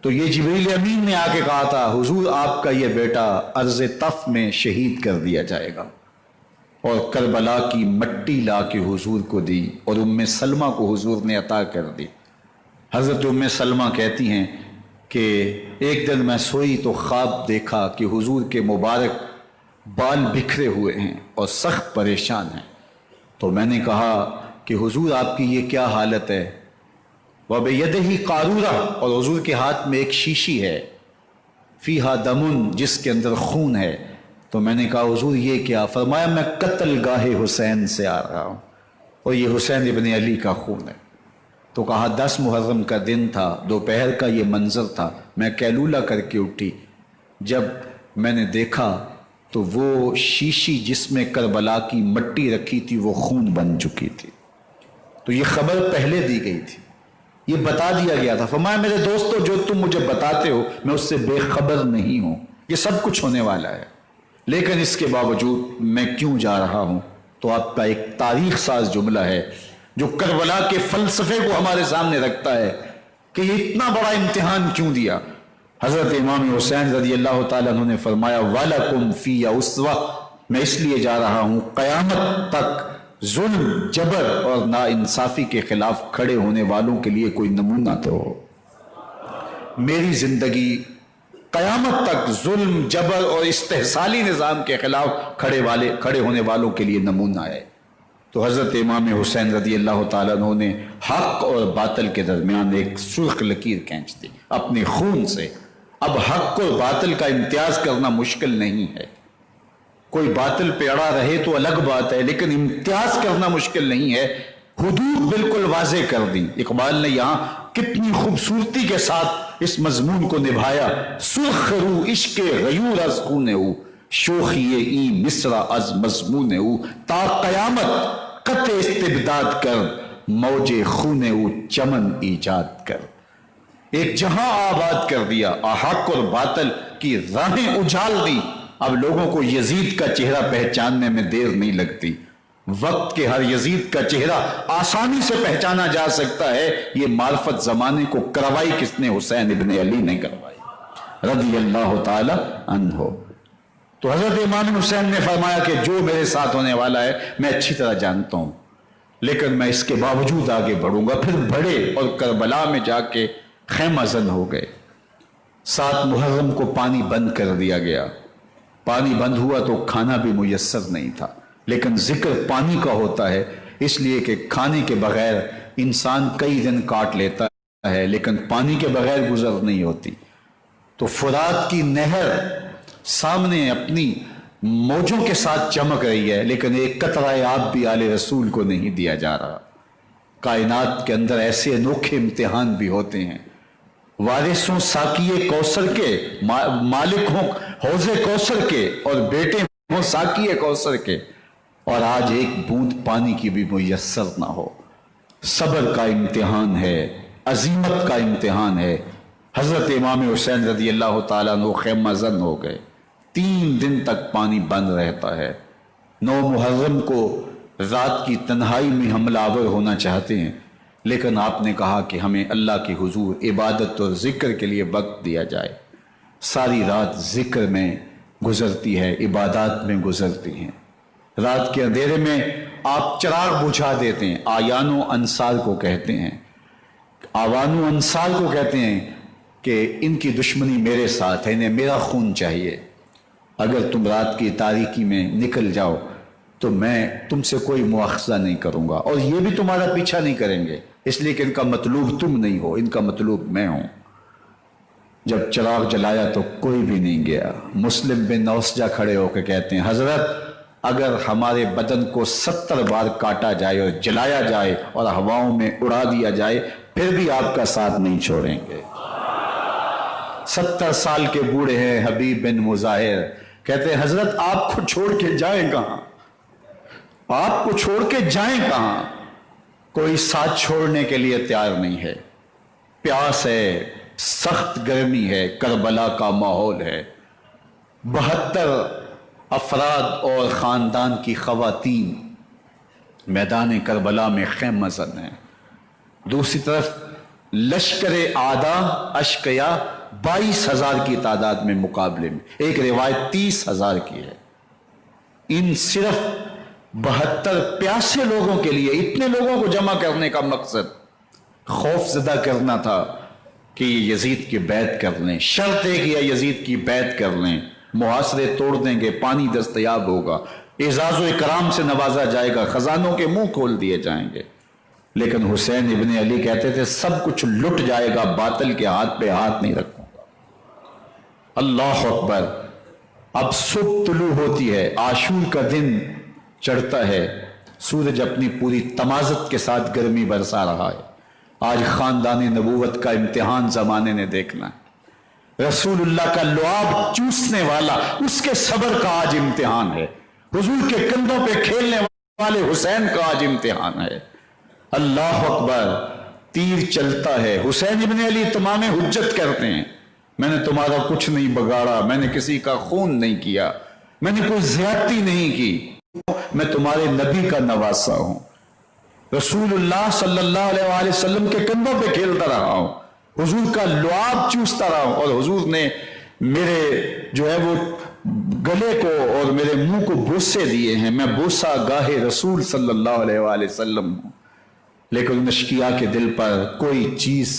تو یہ جبریل امین نے آ کے کہا تھا حضور آپ کا یہ بیٹا ارض طف میں شہید کر دیا جائے گا، اور کربلا کی مٹی لا کے حضور کو دی اور ام سلمہ کو حضور نے عطا کر دی۔ حضرت ام سلمہ کہتی ہیں کہ ایک دن میں سوئی تو خواب دیکھا کہ حضور کے مبارک بال بکھرے ہوئے ہیں اور سخت پریشان ہیں، تو میں نے کہا کہ حضور آپ کی یہ کیا حالت ہے؟ وَبِيَدِهِ قَارُورَةٌ، اور حضور کے ہاتھ میں ایک شیشی ہے، فِيهَا دَمٌ، جس کے اندر خون ہے۔ تو میں نے کہا حضور یہ کیا؟ فرمایا میں قتل گاہ حسین سے آ رہا ہوں اور یہ حسین ابن علی کا خون ہے۔ تو کہا 10 محرم کا دن تھا، دوپہر کا یہ منظر تھا، میں کیلولہ کر کے اٹھی، جب میں نے دیکھا تو وہ شیشی جس میں کربلا کی مٹی رکھی تھی وہ خون بن چکی تھی۔ تو یہ خبر پہلے دی گئی تھی، یہ بتا دیا گیا تھا۔ فرمایا میرے دوستو جو تم مجھے بتاتے ہو میں اس سے بے خبر نہیں ہوں، یہ سب کچھ ہونے والا ہے، لیکن اس کے باوجود میں کیوں جا رہا ہوں؟ تو آپ کا ایک تاریخ ساز جملہ ہے جو کربلا کے فلسفے کو ہمارے سامنے رکھتا ہے کہ یہ اتنا بڑا امتحان کیوں دیا۔ حضرت امام حسین رضی اللہ تعالیٰ عنہ نے فرمایا وَلَكُمْ فِيَ أُسْوَةٌ، میں اس لیے جا رہا ہوں قیامت تک ظلم، جبر اور ناانصافی کے خلاف کھڑے ہونے والوں کے لیے کوئی نمونہ تو ہو۔ میری زندگی قیامت تک ظلم، جبر اور استحصالی نظام کے خلاف کھڑے ہونے والوں کے لیے نمونہ ہے۔ تو حضرت امام حسین رضی اللہ تعالیٰ عنہ نے حق اور باطل کے درمیان ایک سرخ لکیر کھینچ دی اپنے خون سے۔ اب حق اور باطل کا امتیاز کرنا مشکل نہیں ہے، کوئی باطل پہ اڑا رہے تو الگ بات ہے، لیکن امتیاز کرنا مشکل نہیں ہے۔ حدود بالکل واضح کر دی۔ اقبال نے یہاں کتنی خوبصورتی کے ساتھ اس مضمون کو نبھایا۔ سرخ رو عشق غیور از خون او، شوخی ای مصرع از مضمون او، تا قیامت قطع استبداد کر، موج خون او چمن ایجاد کر۔ ایک جہاں آباد کر دیا، حق اور باطل کی راہیں اجال دی۔ اب لوگوں کو یزید کا چہرہ پہچاننے میں دیر نہیں لگتی۔ وقت کے ہر یزید کا چہرہ آسانی سے پہچانا جا سکتا ہے۔ یہ معرفت زمانے کو کروائی کس نے؟ حسین ابن علی نے کروائی رضی اللہ تعالی عنہ۔ تو حضرت امام حسین نے فرمایا کہ جو میرے ساتھ ہونے والا ہے میں اچھی طرح جانتا ہوں، لیکن میں اس کے باوجود آگے بڑھوں گا۔ پھر بڑھے اور کربلا میں جا کے خیمہ زن ہو گئے۔ 7 محرم کو پانی بند کر دیا گیا۔ پانی بند ہوا تو کھانا بھی میسر نہیں تھا، لیکن ذکر پانی کا ہوتا ہے اس لیے کہ کھانے کے بغیر انسان کئی دن کاٹ لیتا ہے، لیکن پانی کے بغیر گزر نہیں ہوتی۔ تو فرات کی نہر سامنے اپنی موجوں کے ساتھ چمک رہی ہے، لیکن ایک قطرہ آب بھی آل رسول کو نہیں دیا جا رہا۔ کائنات کے اندر ایسے انوکھے امتحان بھی ہوتے ہیں۔ وارثوں ساقی کوثر کے، مالک ہوں حوض کوثر کے، اور بیٹے ہوں ساقی کوثر کے، اور آج ایک بوند پانی کی بھی میسر نہ ہو۔ صبر کا امتحان ہے، عزیمت کا امتحان ہے۔ حضرت امام حسین رضی اللہ تعالیٰ عنہ خیمہ زن ہو گئے۔ 3 دن تک پانی بند رہتا ہے۔ 9 محرم کو رات کی تنہائی میں حملہ آور ہونا چاہتے ہیں، لیکن آپ نے کہا کہ ہمیں اللہ کے حضور عبادت اور ذکر کے لیے وقت دیا جائے۔ ساری رات ذکر میں گزرتی ہے، عبادات میں گزرتی ہیں۔ رات کے اندھیرے میں آپ چراغ بجھا دیتے ہیں۔ آیان و انصار کو کہتے ہیں، آوان و انصار کو کہتے ہیں کہ ان کی دشمنی میرے ساتھ ہے، انہیں میرا خون چاہیے۔ اگر تم رات کی تاریکی میں نکل جاؤ تو میں تم سے کوئی مواخذہ نہیں کروں گا، اور یہ بھی تمہارا پیچھا نہیں کریں گے، اس لیے کہ ان کا مطلوب تم نہیں ہو، ان کا مطلوب میں ہوں۔ جب چراغ جلایا تو کوئی بھی نہیں گیا۔ مسلم بن نوسجہ کھڑے ہو کے کہتے ہیں حضرت اگر ہمارے بدن کو 70 بار کاٹا جائے اور جلایا جائے اور ہواؤں میں اڑا دیا جائے پھر بھی آپ کا ساتھ نہیں چھوڑیں گے۔ 70 سال کے بوڑھے ہیں حبیب بن مظاہر، کہتے ہیں حضرت آپ کو چھوڑ کے جائیں کہاں، آپ کو چھوڑ کے جائیں کہاں؟ کوئی ساتھ چھوڑنے کے لیے تیار نہیں ہے۔ پیاس ہے، سخت گرمی ہے، کربلا کا ماحول ہے، 72 افراد اور خاندان کی خواتین میدان کربلا میں خیمہ زن ہیں۔ دوسری طرف لشکر اعداء اشقیا 22,000 کی تعداد میں مقابلے میں، ایک روایت 30,000 کی ہے۔ ان صرف 72 پیاسے لوگوں کے لیے اتنے لوگوں کو جمع کرنے کا مقصد خوف زدہ کرنا تھا کہ یہ یزید کی بیعت کر لیں۔ شرط ہے کہ یہ یزید کی بیعت کر لیں، محاصرے توڑ دیں گے، پانی دستیاب ہوگا، اعزاز و اکرام سے نوازا جائے گا، خزانوں کے منہ کھول دیے جائیں گے۔ لیکن حسین ابن علی کہتے تھے سب کچھ لٹ جائے گا، باطل کے ہاتھ پہ ہاتھ نہیں رکھوں گا۔ اللہ اکبر۔ اب صبح طلوع ہوتی ہے، عاشور کا دن چڑھتا ہے، سورج اپنی پوری تمازت کے ساتھ گرمی برسا رہا ہے۔ آج خاندان نبوت کا امتحان زمانے نے دیکھنا ہے۔ رسول اللہ کا لعاب چوسنے والا اس کے صبر کا آج امتحان ہے۔ حضور کے کندھوں پہ کھیلنے والے حسین کا آج امتحان ہے۔ اللہ اکبر۔ تیر چلتا ہے، حسین ابن علی تمام حجت کرتے ہیں میں نے تمہارا کچھ نہیں بگاڑا، میں نے کسی کا خون نہیں کیا، میں نے کوئی زیادتی نہیں کی، میں تمہارے نبی کا نواسا ہوں، رسول اللہ صلی اللہ علیہ وآلہ وسلم کے کندھوں پہ کھیلتا رہا ہوں، حضور کا لعاب چوستا رہا ہوں، اور حضور نے میرے جو ہے وہ گلے کو اور میرے منہ کو بوسے دیے ہیں، میں بوسا گاہے رسول صلی اللہ علیہ وآلہ وسلم ہوں۔ لیکن ان اشقیاء کے دل پر کوئی چیز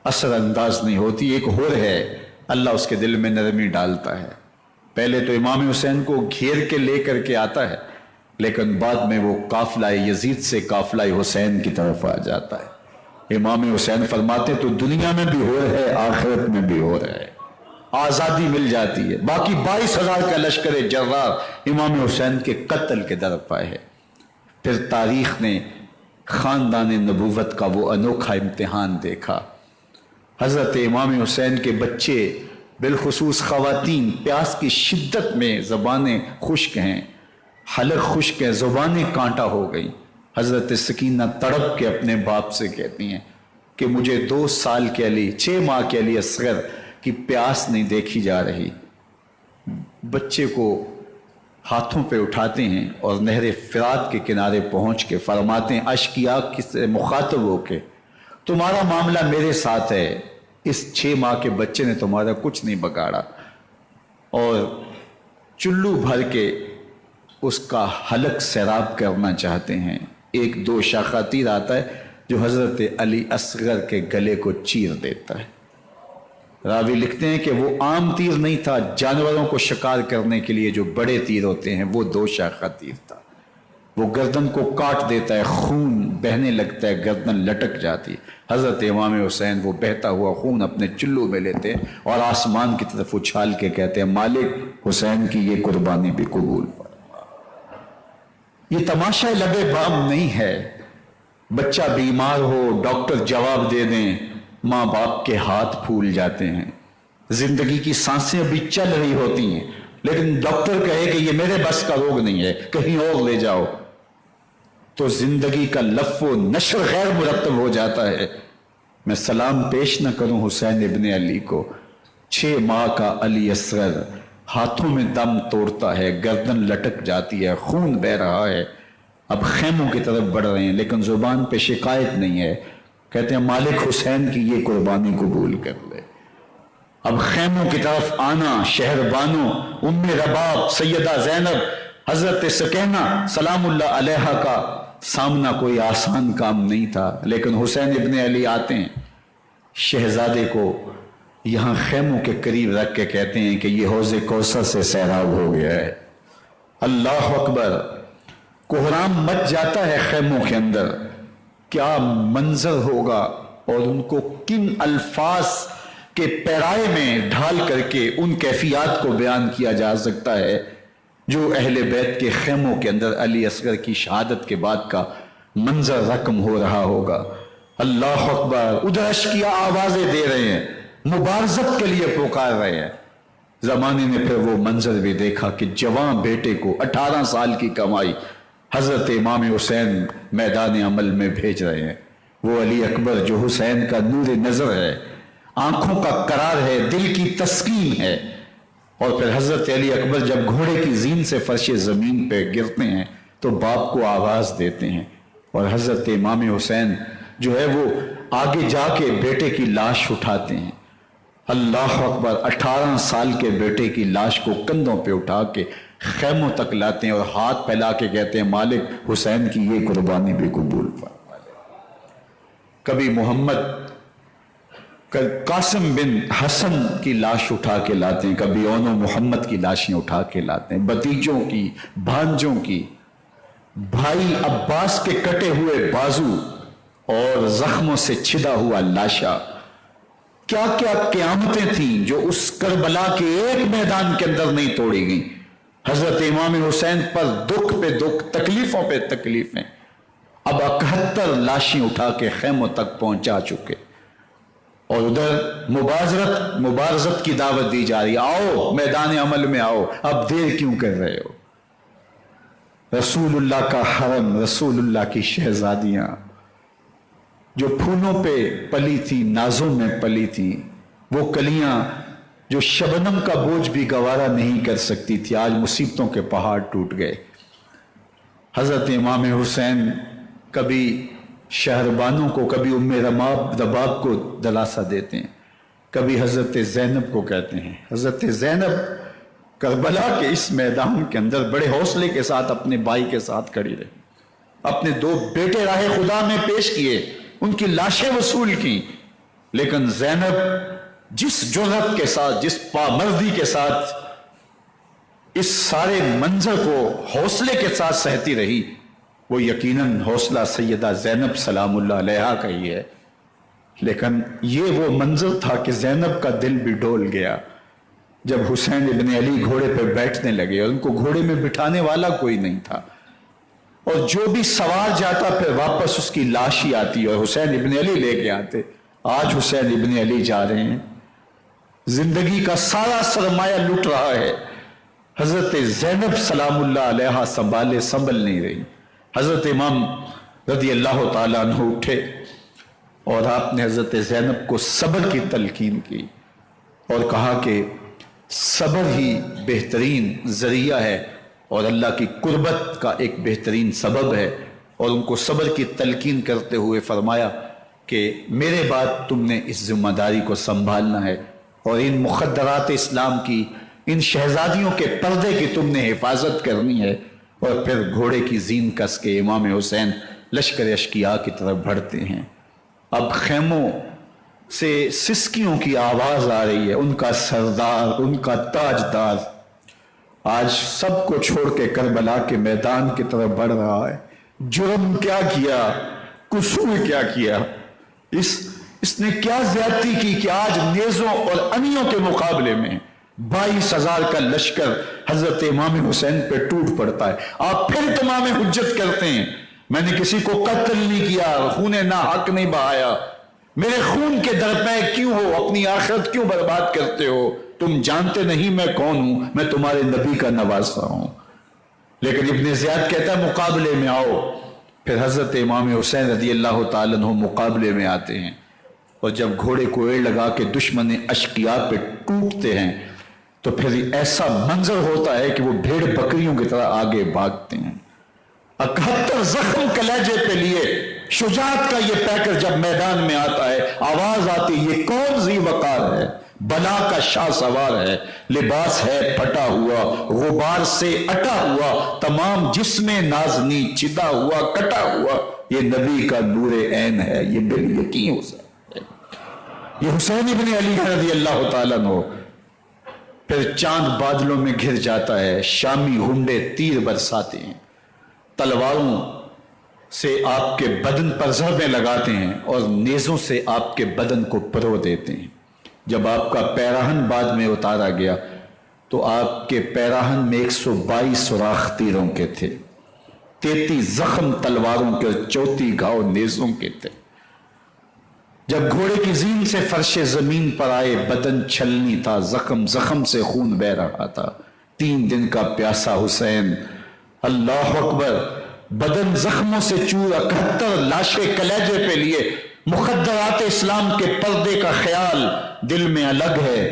اثر انداز نہیں ہوتی۔ ایک ہور ہے، اللہ اس کے دل میں نرمی ڈالتا ہے، پہلے تو امام حسین کو گھیر کے لے کر کے آتا ہے، لیکن بعد میں وہ قافلہ یزید سے قافلہ حسین کی طرف آ جاتا ہے۔ امام حسین فرماتے تو دنیا میں بھی ہو رہا ہے، آخرت میں بھی ہو رہا ہے، آزادی مل جاتی ہے۔ باقی 22,000 کا لشکر جرار امام حسین کے قتل کے در پائے ہے۔ پھر تاریخ نے خاندان نبوت کا وہ انوکھا امتحان دیکھا۔ حضرت امام حسین کے بچے بالخصوص خواتین پیاس کی شدت میں زبانیں خشک ہیں، حلق خشک ہے، زبانیں کانٹا ہو گئی۔ حضرت سکینہ تڑپ کے اپنے باپ سے کہتی ہیں کہ مجھے 2 سال کے علی 6 ماہ کے علی اصغر کی پیاس نہیں دیکھی جا رہی۔ بچے کو ہاتھوں پہ اٹھاتے ہیں اور نہر فرات کے کنارے پہنچ کے فرماتے ہیں اشقیاء سے مخاطب ہو کے، تمہارا معاملہ میرے ساتھ ہے، اس 6 ماہ کے بچے نے تمہارا کچھ نہیں بگاڑا، اور چلو بھر کے اس کا حلق سیراب کرنا چاہتے ہیں۔ ایک 2 شاخہ تیر آتا ہے جو حضرت علی اصغر کے گلے کو چیر دیتا ہے۔ راوی لکھتے ہیں کہ وہ عام تیر نہیں تھا، جانوروں کو شکار کرنے کے لیے جو بڑے تیر ہوتے ہیں وہ 2 شاخہ تیر تھا۔ وہ گردن کو کاٹ دیتا ہے، خون بہنے لگتا ہے، گردن لٹک جاتی ہے۔ حضرت امام حسین وہ بہتا ہوا خون اپنے چلو میں لیتے ہیں اور آسمان کی طرف اچھال کے کہتے ہیں مالک حسین کی یہ قربانی بھی قبول فرما۔ یہ تماشا لبے بام نہیں ہے، بچہ بیمار ہو ڈاکٹر جواب دے دیں، ماں باپ کے ہاتھ پھول جاتے ہیں، زندگی کی سانسیں ابھی چل رہی ہوتی ہیں، لیکن ڈاکٹر کہے کہ یہ میرے بس کا روگ نہیں ہے، کہیں اور لے جاؤ، تو زندگی کا لف و نشر غیر مرتب ہو جاتا ہے۔ میں سلام پیش نہ کروں حسین ابن علی کو، 6 ماہ کا علی اصغر ہاتھوں میں دم توڑتا ہے، گردن لٹک جاتی ہے، خون بہ رہا ہے، اب خیموں کی طرف بڑھ رہے ہیں، لیکن زبان پہ شکایت نہیں ہے، کہتے ہیں مالک حسین کی یہ قربانی قبول کر لے۔ اب خیموں کی طرف آنا، شہر بانو، ام رباب، سیدہ زینب، حضرت سکینہ سلام اللہ علیہا کا سامنا کوئی آسان کام نہیں تھا، لیکن حسین ابن علی آتے ہیں، شہزادے کو یہاں خیموں کے قریب رکھ کے کہتے ہیں کہ یہ حوض کوثر سے سیراب ہو گیا ہے۔ اللہ اکبر، کوہرام مچ جاتا ہے خیموں کے اندر، کیا منظر ہوگا اور ان کو کن الفاظ کے پیرائے میں ڈھال کر کے ان کیفیات کو بیان کیا جا سکتا ہے جو اہل بیت کے خیموں کے اندر علی اصغر کی شہادت کے بعد کا منظر رقم ہو رہا ہوگا۔ اللہ اکبر، ادھر اشقیاء آوازیں دے رہے ہیں، مبارزت کے لیے پکار رہے ہیں۔ زمانے نے پھر وہ منظر بھی دیکھا کہ جوان بیٹے کو 18 سال کی کمائی حضرت امام حسین میدان عمل میں بھیج رہے ہیں۔ وہ علی اکبر جو حسین کا نور نظر ہے، آنکھوں کا قرار ہے، دل کی تسکین ہے، اور پھر حضرت علی اکبر جب گھوڑے کی زین سے فرش زمین پہ گرتے ہیں تو باپ کو آواز دیتے ہیں، اور حضرت امام حسین جو ہے وہ آگے جا کے بیٹے کی لاش اٹھاتے ہیں۔ اللہ اکبر، 18 سال کے بیٹے کی لاش کو کندھوں پہ اٹھا کے خیموں تک لاتے ہیں اور ہاتھ پھیلا کے کہتے ہیں مالک حسین کی یہ قربانی بھی قبول فرما لے۔ کبھی محمد قاسم بن حسن کی لاش اٹھا کے لاتے ہیں، کبھی اونو محمد کی لاشیں اٹھا کے لاتے ہیں، بھتیجوں کی، بھانجوں کی، بھائی عباس کے کٹے ہوئے بازو اور زخموں سے چھدا ہوا لاشا۔ کیا کیا قیامتیں تھیں جو اس کربلا کے ایک میدان کے اندر نہیں توڑی گئیں۔ حضرت امام حسین پر دکھ پہ دکھ، تکلیفوں پہ تکلیفیں، اب 71 لاشیں اٹھا کے خیموں تک پہنچا چکے، اور ادھر مبارزت کی دعوت دی جا رہی، آؤ میدان عمل میں آؤ، اب دیر کیوں کر رہے ہو۔ رسول اللہ کا حرم، رسول اللہ کی شہزادیاں جو پھولوں پہ پلی تھی، نازوں میں پلی تھی، وہ کلیاں جو شبنم کا بوجھ بھی گوارا نہیں کر سکتی تھی، آج مصیبتوں کے پہاڑ ٹوٹ گئے۔ حضرت امام حسین کبھی شہربانوں کو، کبھی ام رباب کو دلاسا دیتے ہیں، کبھی حضرت زینب کو کہتے ہیں۔ حضرت زینب کربلا کے اس میدان کے اندر بڑے حوصلے کے ساتھ اپنے بھائی کے ساتھ کھڑی رہی، اپنے 2 بیٹے راہ خدا میں پیش کیے، ان کی لاشیں وصول کی، لیکن زینب جس جرأت کے ساتھ، جس پامردی کے ساتھ اس سارے منظر کو حوصلے کے ساتھ سہتی رہی، وہ یقیناً حوصلہ سیدہ زینب سلام اللہ علیہا کا ہی ہے۔ لیکن یہ وہ منظر تھا کہ زینب کا دل بھی ڈول گیا جب حسین ابن علی گھوڑے پہ بیٹھنے لگے اور ان کو گھوڑے میں بٹھانے والا کوئی نہیں تھا، اور جو بھی سوار جاتا پھر واپس اس کی لاش ہی آتی اور حسین ابن علی لے کے آتے۔ آج حسین ابن علی جا رہے ہیں، زندگی کا سارا سرمایہ لٹ رہا ہے، حضرت زینب سلام اللہ علیہا سنبھل نہیں رہی۔ حضرت امام رضی اللہ تعالیٰ عنہ اٹھے اور آپ نے حضرت زینب کو صبر کی تلقین کی اور کہا کہ صبر ہی بہترین ذریعہ ہے اور اللہ کی قربت کا ایک بہترین سبب ہے، اور ان کو صبر کی تلقین کرتے ہوئے فرمایا کہ میرے بعد تم نے اس ذمہ داری کو سنبھالنا ہے اور ان مخدرات اسلام کی، ان شہزادیوں کے پردے کی تم نے حفاظت کرنی ہے۔ اور پھر گھوڑے کی زین کس کے امام حسین لشکر اشقیاء کی طرف بڑھتے ہیں۔ اب خیموں سے سسکیوں کی آواز آ رہی ہے، ان کا سردار، ان کا تاجدار آج سب کو چھوڑ کے کربلا کے میدان کی طرف بڑھ رہا ہے۔ جرم کیا کیا، قصور کیا کیا، اس نے کیا زیادتی کی کہ آج نیزوں اور انیوں کے مقابلے میں 22,000 کا لشکر حضرت امام حسین پہ ٹوٹ پڑتا ہے۔ آپ پھر تمام حجت کرتے ہیں میں نے کسی کو قتل نہیں کیا، خون نا حق نہیں بہایا، میرے خون کے درپے کیوں ہو، اپنی آخرت کیوں برباد کرتے ہو؟ تم جانتے نہیں میں کون ہوں، میں تمہارے نبی کا نواسا ہوں۔ لیکن ابن زیاد کہتا ہے مقابلے میں آؤ۔ پھر حضرت امام حسین رضی اللہ تعالیٰ عنہ مقابلے میں آتے ہیں، اور جب گھوڑے کو ایڑ لگا کے دشمن اشقیاء پہ ٹوٹتے ہیں تو پھر ایسا منظر ہوتا ہے کہ وہ بھیڑ بکریوں کی طرح آگے بھاگتے ہیں۔ 71 زخم کلیجے پہ لیے شجاعت کا یہ پیکر جب میدان میں آتا ہے، آواز آتی یہ کون ذی وقار ہے، بلا کا شاہ سوار ہے، لباس ہے پھٹا ہوا، غبار سے اٹا ہوا، تمام جسم نازنی چدا ہوا کٹا ہوا، یہ نبی کا نور عین ہے، یہ بال یقین ہو سکتا ہے، یہ حسین ابن علی رضی اللہ تعالیٰ عنہ۔ پھر چاند بادلوں میں گھر جاتا ہے، شامی ہنڈے تیر برساتے ہیں، تلواروں سے آپ کے بدن پر ضربیں لگاتے ہیں اور نیزوں سے آپ کے بدن کو پرو دیتے ہیں۔ جب آپ کا پیراہن بعد میں اتارا گیا تو آپ کے پیراہن میں 122 سوراخ تیروں کے تھے، 33 زخم تلواروں کے اور 34 گھاؤ نیزوں کے تھے۔ جب گھوڑے کی زین سے فرش زمین پر آئے بدن چھلنی تھا، زخم سے خون بہ رہا تھا، 3 دن کا پیاسا حسین، اللہ اکبر، بدن زخموں سے چور، 71 لاشیں کلیجے پہ لیے، مخدرات اسلام کے پردے کا خیال دل میں الگ ہے،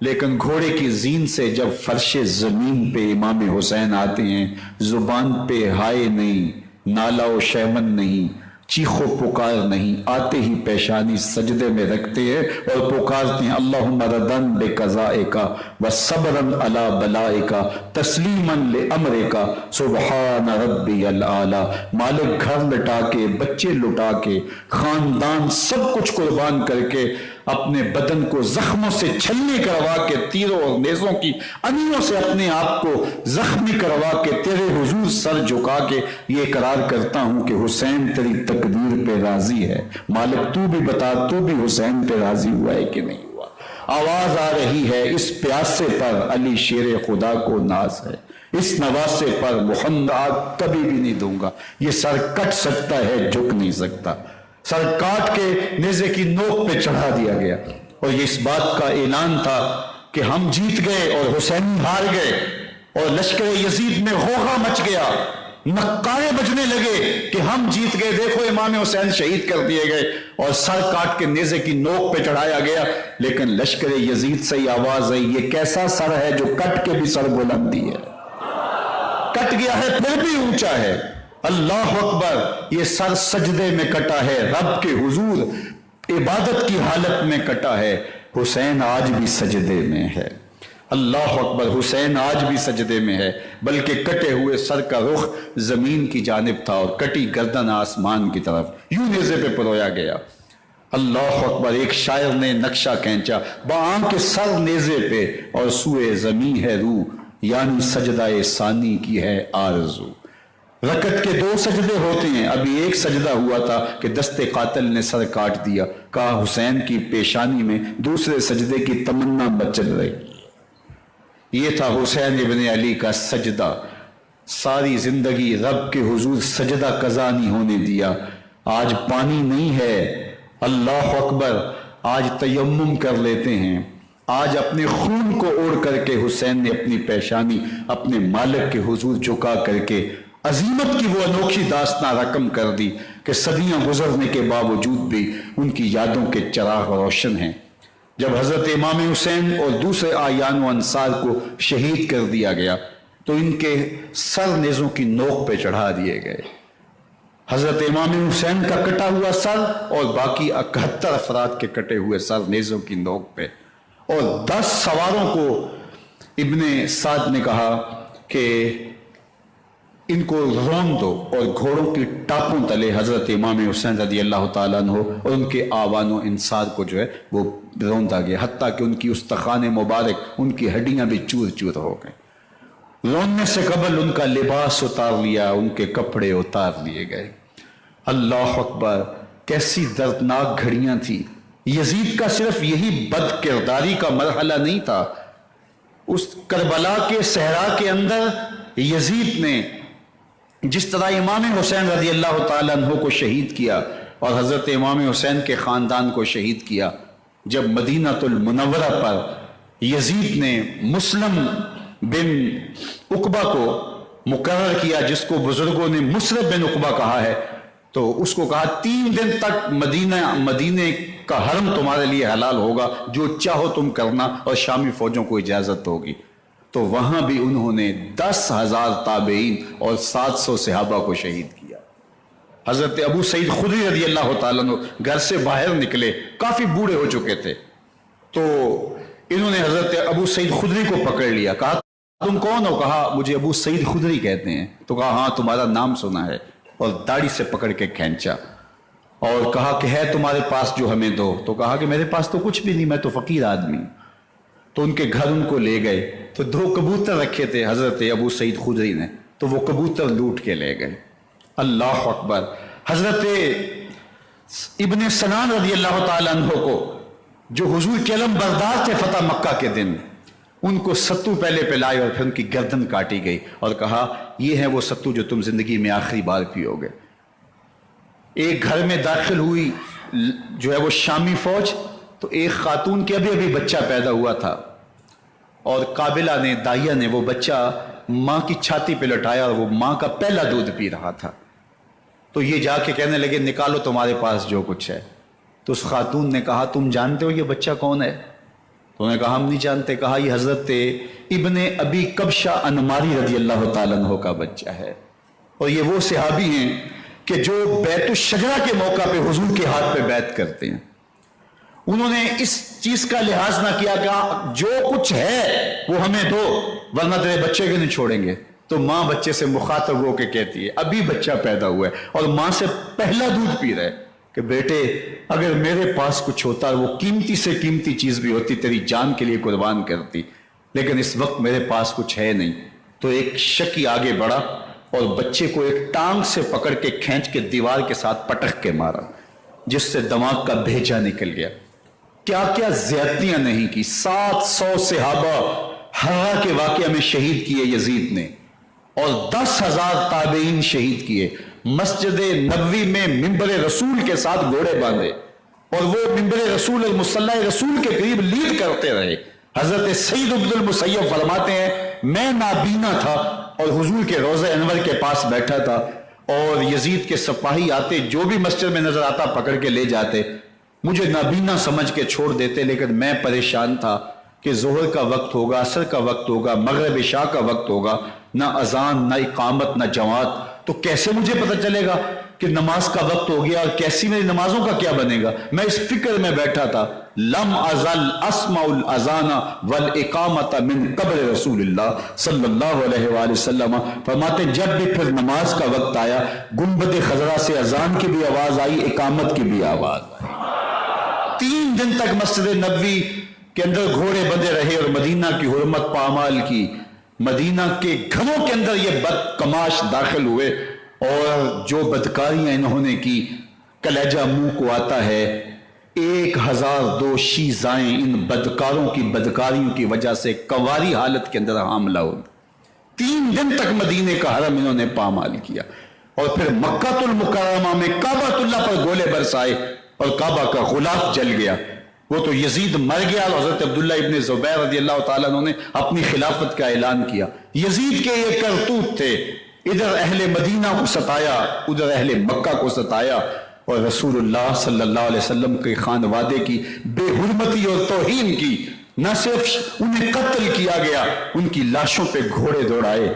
لیکن گھوڑے کی زین سے جب فرش زمین پہ امام حسین آتے ہیں، زبان پہ ہائے نہیں، نالا و شیمن نہیں، چیخ و پکار نہیں، آتے ہی پیشانی سجدے میں رکھتے ہیں اور پکارتے ہیں اللہم ردن بقضائکا وصبرن علی بلائکا تسلیمن لامرکا سبحان ربی العالی۔ مالک گھر لٹا کے، بچے لٹا کے، خاندان سب کچھ قربان کر کے، اپنے بدن کو زخموں سے چھلنی کروا کے، تیروں اور نیزوں کی انیوں سے اپنے آپ کو زخمی کروا کے، تیرے حضور سر جھکا کے یہ اقرار کرتا ہوں کہ حسین تیری تقدیر پہ راضی ہے، مالک تو بھی بتا، تو بھی حسین پہ راضی ہوا ہے کہ نہیں ہوا؟ آواز آ رہی ہے اس پیاسے پر علی شیر خدا کو ناز ہے، اس نواسے پر محمد کبھی بھی نہیں دوں گا، یہ سر کٹ سکتا ہے جھک نہیں سکتا۔ سر کاٹ کے نیزے کی نوک پہ چڑھا دیا گیا، اور یہ اس بات کا اعلان تھا کہ ہم جیت گئے اور حسین ہار گئے، اور لشکر یزید میں غوغا مچ گیا، نقارے بجنے لگے کہ ہم جیت گئے، دیکھو امام حسین شہید کر دیے گئے، اور سر کاٹ کے نیزے کی نوک پہ چڑھایا گیا۔ لیکن لشکر یزید سے ہی آواز آئی یہ کیسا سر ہے جو کٹ کے بھی سر بلندی ہے، کٹ گیا ہے پھر بھی اونچا ہے، اللہ اکبر، یہ سر سجدے میں کٹا ہے، رب کے حضور عبادت کی حالت میں کٹا ہے، حسین آج بھی سجدے میں ہے۔ اللہ اکبر، حسین آج بھی سجدے میں ہے، بلکہ کٹے ہوئے سر کا رخ زمین کی جانب تھا اور کٹی گردن آسمان کی طرف، یوں نیزے پہ پرویا گیا۔ اللہ اکبر، ایک شاعر نے نقشہ کھینچا، بآنکھ سر نیزے پہ اور سوئے زمین ہے روح، یعنی سجدہ ثانی کی ہے آرزو۔ رکعت کے 2 سجدے ہوتے ہیں، ابھی ایک سجدہ ہوا تھا کہ دست قاتل نے سر کاٹ دیا، کہا حسین کی پیشانی میں دوسرے سجدے کی تمنا بچل رہی۔ یہ تھا حسین ابن علی کا سجدہ، ساری زندگی رب کے حضور سجدہ قضا نہیں ہونے دیا۔ آج پانی نہیں ہے، اللہ اکبر، آج تیمم کر لیتے ہیں، آج اپنے خون کو اوڑھ کر کے حسین نے اپنی پیشانی اپنے مالک کے حضور جھکا کر کے عظیمت کی وہ انوکھی داستان رقم کر دی کہ صدیاں گزرنے کے باوجود بھی ان کی یادوں کے چراغ روشن ہیں۔ جب حضرت امام حسین اور دوسرے آیان و انصار کو شہید کر دیا گیا تو ان کے سر نیزوں کی نوک پہ چڑھا دیے گئے۔ حضرت امام حسین کا کٹا ہوا سر اور باقی 71 افراد کے کٹے ہوئے سر نیزوں کی نوک پہ، اور 10 سواروں کو ابن سعد نے کہا کہ ان کو رون دو، اور گھوڑوں کی ٹاپوں تلے حضرت امام حسین رضی اللہ تعالیٰ عنہ اور ان کے آوان و انصار کو جو ہے وہ روندا گیا، حتیٰ کہ ان کی استخوان مبارک، ان کی ہڈیاں بھی چور چور ہو گئیں۔ روننے سے قبل ان کا لباس اتار لیا، ان کے کپڑے اتار لیے گئے۔ اللہ اکبر، کیسی دردناک گھڑیاں تھیں۔ یزید کا صرف یہی بد کرداری کا مرحلہ نہیں تھا، اس کربلا کے صحرا کے اندر یزید نے جس طرح امام حسین رضی اللہ تعالیٰ عنہ کو شہید کیا اور حضرت امام حسین کے خاندان کو شہید کیا، جب مدینہ المنورہ پر یزید نے مسلم بن عقبہ کو مقرر کیا، جس کو بزرگوں نے مسلم بن عقبہ کہا ہے، تو اس کو کہا 3 دن تک مدینے کا حرم تمہارے لیے حلال ہوگا، جو چاہو تم کرنا، اور شامی فوجوں کو اجازت ہوگی۔ تو وہاں بھی انہوں نے 10,000 تابعین اور 700 صحابہ کو شہید کیا۔ حضرت ابو سعید خدری رضی اللہ تعالیٰ عنہ گھر سے باہر نکلے، کافی بوڑھے ہو چکے تھے، تو انہوں نے حضرت ابو سعید خدری کو پکڑ لیا، کہا تم کون ہو؟ کہا مجھے ابو سعید خدری کہتے ہیں۔ تو کہا ہاں تمہارا نام سنا ہے، اور داڑھی سے پکڑ کے کھینچا اور کہا کہ ہے تمہارے پاس جو ہمیں دو؟ تو کہا کہ میرے پاس تو کچھ بھی نہیں، میں تو فقیر آدمی ہوں۔ تو ان کے گھر ان کو لے گئے، تو 2 کبوتر رکھے تھے حضرت ابو سعید خدری نے، تو وہ کبوتر لوٹ کے لے گئے۔ اللہ اکبر، حضرت ابن سنان رضی اللہ تعالیٰ عنہ کو جو حضور کے علم بردار تھے فتح مکہ کے دن، ان کو ستو پہلے پلائے اور پھر ان کی گردن کاٹی گئی اور کہا یہ ہے وہ ستو جو تم زندگی میں آخری بار پیو گے۔ ایک گھر میں داخل ہوئی جو ہے وہ شامی فوج، تو ایک خاتون کے ابھی بچہ پیدا ہوا تھا، اور قابلہ نے، دائیا نے وہ بچہ ماں کی چھاتی پہ لٹایا، اور وہ ماں کا پہلا دودھ پی رہا تھا۔ تو یہ جا کے کہنے لگے نکالو تمہارے پاس جو کچھ ہے۔ تو اس خاتون نے کہا تم جانتے ہو یہ بچہ کون ہے؟ تو انہوں نے کہا ہم نہیں جانتے۔ کہا یہ حضرت ابن ابی کبشہ انماری رضی اللہ تعالیٰ عنہ کا بچہ ہے، اور یہ وہ صحابی ہیں کہ جو بیت الشجرہ کے موقع پہ حضور کے ہاتھ پہ بیعت کرتے ہیں۔ انہوں نے اس چیز کا لحاظ نہ کیا کہ جو کچھ ہے وہ ہمیں دو، ورنہ تیرے بچے کے نہیں چھوڑیں گے۔ تو ماں بچے سے مخاطب ہو کے کہتی ہے، ابھی بچہ پیدا ہوا ہے اور ماں سے پہلا دودھ پی رہا ہے، کہ بیٹے اگر میرے پاس کچھ ہوتا، وہ قیمتی سے قیمتی چیز بھی ہوتی، تیری جان کے لیے قربان کرتی، لیکن اس وقت میرے پاس کچھ ہے نہیں۔ تو ایک شکی آگے بڑھا اور بچے کو ایک ٹانگ سے پکڑ کے کھینچ کے دیوار کے ساتھ پٹک کے مارا، جس سے دماغ کا بھیجا نکل گیا۔ کیا کیا زیادتیاں نہیں کی۔ 700 صحابہ ہرا کے واقعہ میں شہید کیے یزید نے، اور 10,000 تابعین شہید کیے۔ مسجد نبوی میں ممبر رسول کے ساتھ گھوڑے باندھے، اور وہ ممبر رسول اور مصلی رسول کے قریب لیڈ کرتے رہے۔ حضرت سعید بن المسیب فرماتے ہیں میں نابینا تھا اور حضور کے روضہ انور کے پاس بیٹھا تھا، اور یزید کے سپاہی آتے، جو بھی مسجد میں نظر آتا پکڑ کے لے جاتے، مجھے نابینا سمجھ کے چھوڑ دیتے، لیکن میں پریشان تھا کہ ظہر کا وقت ہوگا، عصر کا وقت ہوگا، مغرب عشاء کا وقت ہوگا، نہ اذان، نہ اقامت، نہ جماعت۔ تو کیسے مجھے پتہ چلے گا کہ نماز کا وقت ہو گیا اور کیسی میری نمازوں کا کیا بنے گا؟ میں اس فکر میں بیٹھا تھا. لم ازل اسمع الاذان والاقامت من قبل رسول اللہ صلی اللہ علیہ وآلہ وسلم. فرماتے جب بھی پھر نماز کا وقت آیا گنبد خضرا سے اذان کی بھی آواز آئی، اقامت کی بھی آواز آئی. 3 دن تک مسجد نبوی کے اندر گھوڑے بندے رہے اور مدینہ کی حرمت پامال کی. مدینہ کے گھروں کے اندر یہ بدکماش داخل ہوئے اور جو بدکاریاں انہوں نے کی کلیجہ منہ کو آتا ہے. 1002 شیزائیں ان بدکاروں کی بدکاریوں کی وجہ سے کواری حالت کے اندر حاملہ ہوئی. 3 دن تک مدینے کا حرم انہوں نے پامال کیا اور پھر مکہ المکرمہ میں کعبۃ اللہ پر گولے برسائے اور کعبہ کا غلاف جل گیا. وہ تو یزید مر گیا اور حضرت عبداللہ ابن زبیر رضی اللہ تعالیٰ عنہ نے اپنی خلافت کا اعلان کیا. یزید کے یہ کرتوت تھے، ادھر اہل مدینہ کو ستایا ادھر اہل مکہ کو ستایا اور رسول اللہ صلی اللہ علیہ وسلم کے خانوادے کی بے حرمتی اور توہین کی. نہ صرف انہیں قتل کیا گیا، ان کی لاشوں پہ گھوڑے دوڑائے.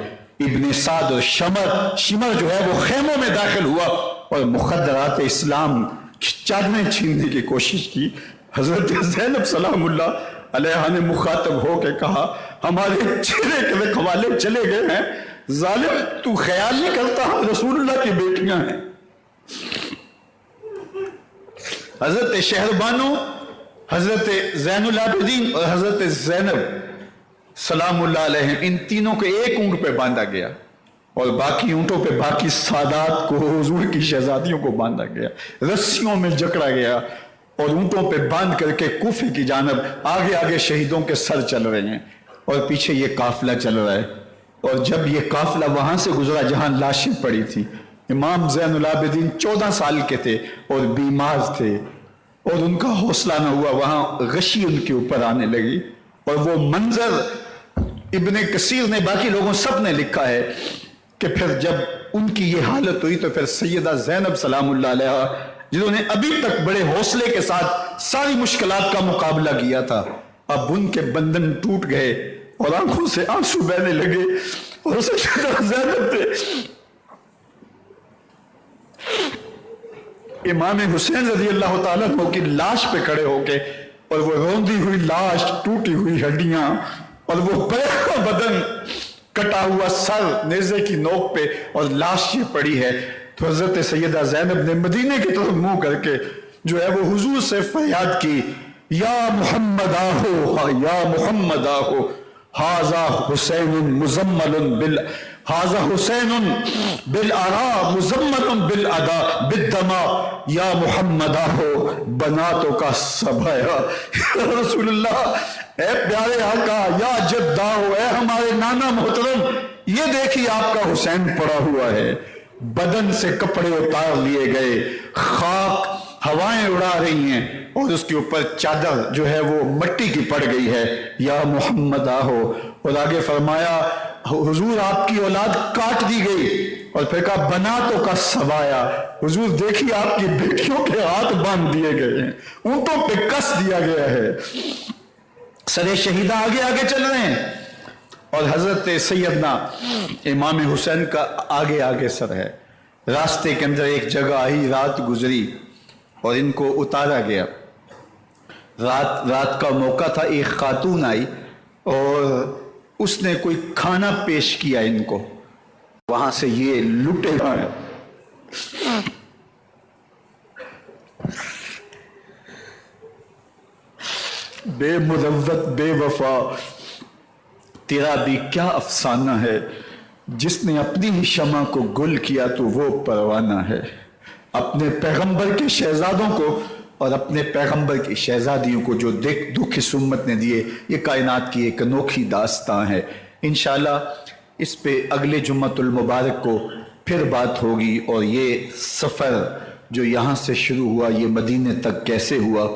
ابن سعد اور شمر جو ہے وہ خیموں میں داخل ہوا اور مخدرات اسلام چادریں چھیننے کی کوشش کی. حضرت زینب سلام اللہ علیہ نے مخاطب ہو کے کہا ہمارے چہرے کے رکھوالے چلے گئے ہیں، ظالم تو خیال نہیں کرتا ہم رسول اللہ کی بیٹیاں ہیں. حضرت شہربانو، حضرت زین العابدین اور حضرت زینب سلام اللہ علیہ ان تینوں کو ایک اونٹ پہ باندھا گیا اور باقی اونٹوں پہ باقی سادات کو، حضور کی شہزادیوں کو باندھا گیا، رسیوں میں جکڑا گیا اور اونٹوں پہ باندھ کر کے کوفے کی جانب آگے آگے شہیدوں کے سر چل رہے ہیں اور پیچھے یہ قافلہ چل رہا ہے. اور جب یہ قافلہ وہاں سے گزرا جہاں لاشیں پڑی تھی، امام زین العابدین 14 سال کے تھے اور بیمار تھے اور ان کا حوصلہ نہ ہوا، وہاں غشی ان کے اوپر آنے لگی. اور وہ منظر ابن کثیر نے، باقی لوگوں سب نے لکھا ہے کہ پھر جب ان کی یہ حالت ہوئی تو پھر سیدہ زینب سلام اللہ علیہ جنہوں نے ابھی تک بڑے حوصلے کے ساتھ ساری مشکلات کا مقابلہ کیا تھا، اب ان کے بندن ٹوٹ گئے اور آنکھوں سے آنسو بہنے لگے اور سیدہ زینب تھے امام حسین رضی اللہ تعالیٰ عنہ کی لاش پہ کھڑے ہو کے اور وہ روندی ہوئی لاش، ٹوٹی ہوئی ہڈیاں اور وہ پہلا بدن، کٹا ہوا سر نیزے کی نوک پہ اور لاش یہ پڑی ہے. تو حضرت سیدہ زینب نے مدینے کی طرف منہ کر کے جو ہے وہ حضور سے فریاد کی، یا محمد آہو، یا محمد آہو، حاذا حسین مزمل حاذا حسین بالآراء مزمل بالأدا بالدماء، یا محمد آہو بناتوں کا سبایا. رسول اللہ، اے پیارے آقا، یا جداہو، اے ہمارے نانا محترم، یہ دیکھیے آپ کا حسین پڑا ہوا ہے، بدن سے کپڑے اتار لیے گئے، خاک ہوائیں اڑا رہی ہیں اور اس کے اوپر چادر جو ہے وہ مٹی کی پڑ گئی ہے، یا محمد آہو. اور آگے فرمایا حضور آپ کی اولاد کاٹ دی گئی اور پھر کہا بناتوں کا سوایا، حضور دیکھیے آپ کی بیٹیوں کے ہاتھ باندھ دیے گئے ہیں، اونٹوں پہ کس دیا گیا ہے، سرے شہیدہ آگے آگے چل رہے ہیں اور حضرت سیدنا امام حسین کا آگے آگے سر ہے. راستے کے اندر ایک جگہ آئی، رات گزری اور ان کو اتارا گیا. رات کا موقع تھا، ایک خاتون آئی اور اس نے کوئی کھانا پیش کیا ان کو، وہاں سے یہ لٹے گئے. بے مروت بے وفا تیرا بھی کیا افسانہ ہے، جس نے اپنی ہی شمع کو گل کیا تو وہ پروانہ ہے. اپنے پیغمبر کے شہزادوں کو اور اپنے پیغمبر کی شہزادیوں کو جو دکھ اس امت نے دیے، یہ کائنات کی ایک انوکھی داستان ہے. انشاءاللہ اس پہ اگلے جمعۃ المبارک کو پھر بات ہوگی اور یہ سفر جو یہاں سے شروع ہوا یہ مدینے تک کیسے ہوا،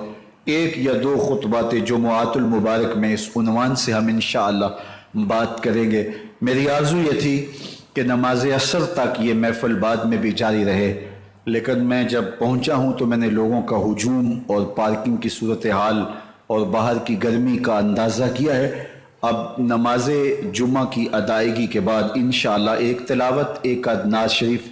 1 یا 2 خطبات جمعات المبارک میں اس عنوان سے ہم انشاءاللہ بات کریں گے. میری آرزو یہ تھی کہ نماز عصر تک یہ محفل بعد میں بھی جاری رہے، لیکن میں جب پہنچا ہوں تو میں نے لوگوں کا ہجوم اور پارکنگ کی صورتحال اور باہر کی گرمی کا اندازہ کیا ہے. اب نماز جمعہ کی ادائیگی کے بعد انشاءاللہ ایک تلاوت، ایک نعت شریف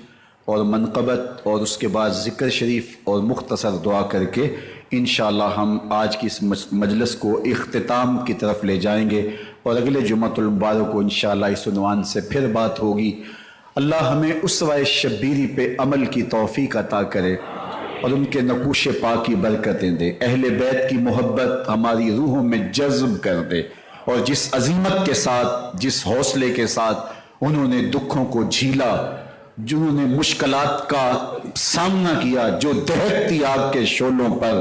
اور منقبت، اور اس کے بعد ذکر شریف اور مختصر دعا کر کے انشاءاللہ ہم آج کی اس مجلس کو اختتام کی طرف لے جائیں گے، اور اگلے جمعۃ المبارک کو انشاءاللہ اس عنوان سے پھر بات ہوگی۔ اللہ ہمیں اسوہ شبیری پہ عمل کی توفیق عطا کرے اور ان کے نقوش پاک کی برکتیں دے، اہل بیت کی محبت ہماری روحوں میں جذب کر دے، اور جس عظیمت کے ساتھ، جس حوصلے کے ساتھ انہوں نے دکھوں کو جھیلا، جنہوں نے مشکلات کا سامنا کیا، جو دہکتی آگ کے شعلوں پر،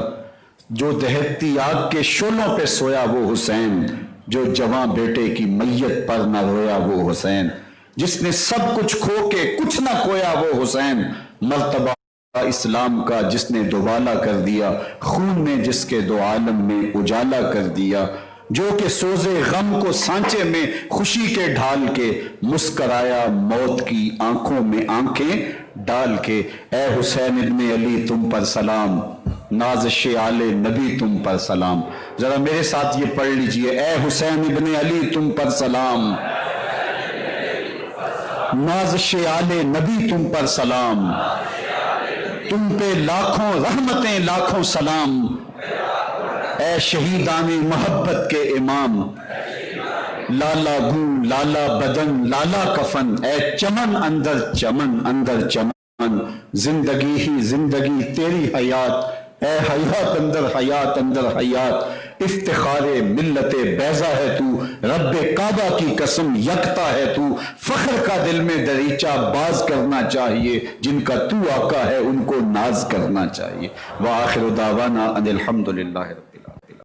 جو دہکتی آگ کے شعلوں پہ سویا وہ حسین، جو جواں بیٹے کی میت پر نہ رویا وہ حسین، جس نے سب کچھ کھو کے کچھ نہ کھویا وہ حسین، مرتبہ اسلام کا جس نے دوبالا کر دیا، خون نے جس کے دو عالم میں اجالا کر دیا، جو کہ سوزے غم کو سانچے میں خوشی کے ڈھال کے مسکرایا موت کی آنکھوں میں آنکھیں ڈال کے۔ اے حسین ابن علی تم پر سلام، نازش آل نبی تم پر سلام۔ ذرا میرے ساتھ یہ پڑھ لیجئے، اے حسین ابن علی تم پر سلام، نازش آل نبی تم پر سلام، تم پہ لاکھوں رحمتیں لاکھوں سلام، اے شہیدان محبت کے امام، لالا گو لالا بدن لالا کفن، اے چمن اندر چمن اندر چمن، زندگی ہی زندگی تیری حیات، اے حیات اندر حیات، افتخار ملت بیضا ہے تو، رب کعبہ کی قسم یکتا ہے تو، فخر کا دل میں دریچہ باز کرنا چاہیے، جن کا تو آقا ہے ان کو ناز کرنا چاہیے۔ وآخر دعوانا ان الحمدللہ رب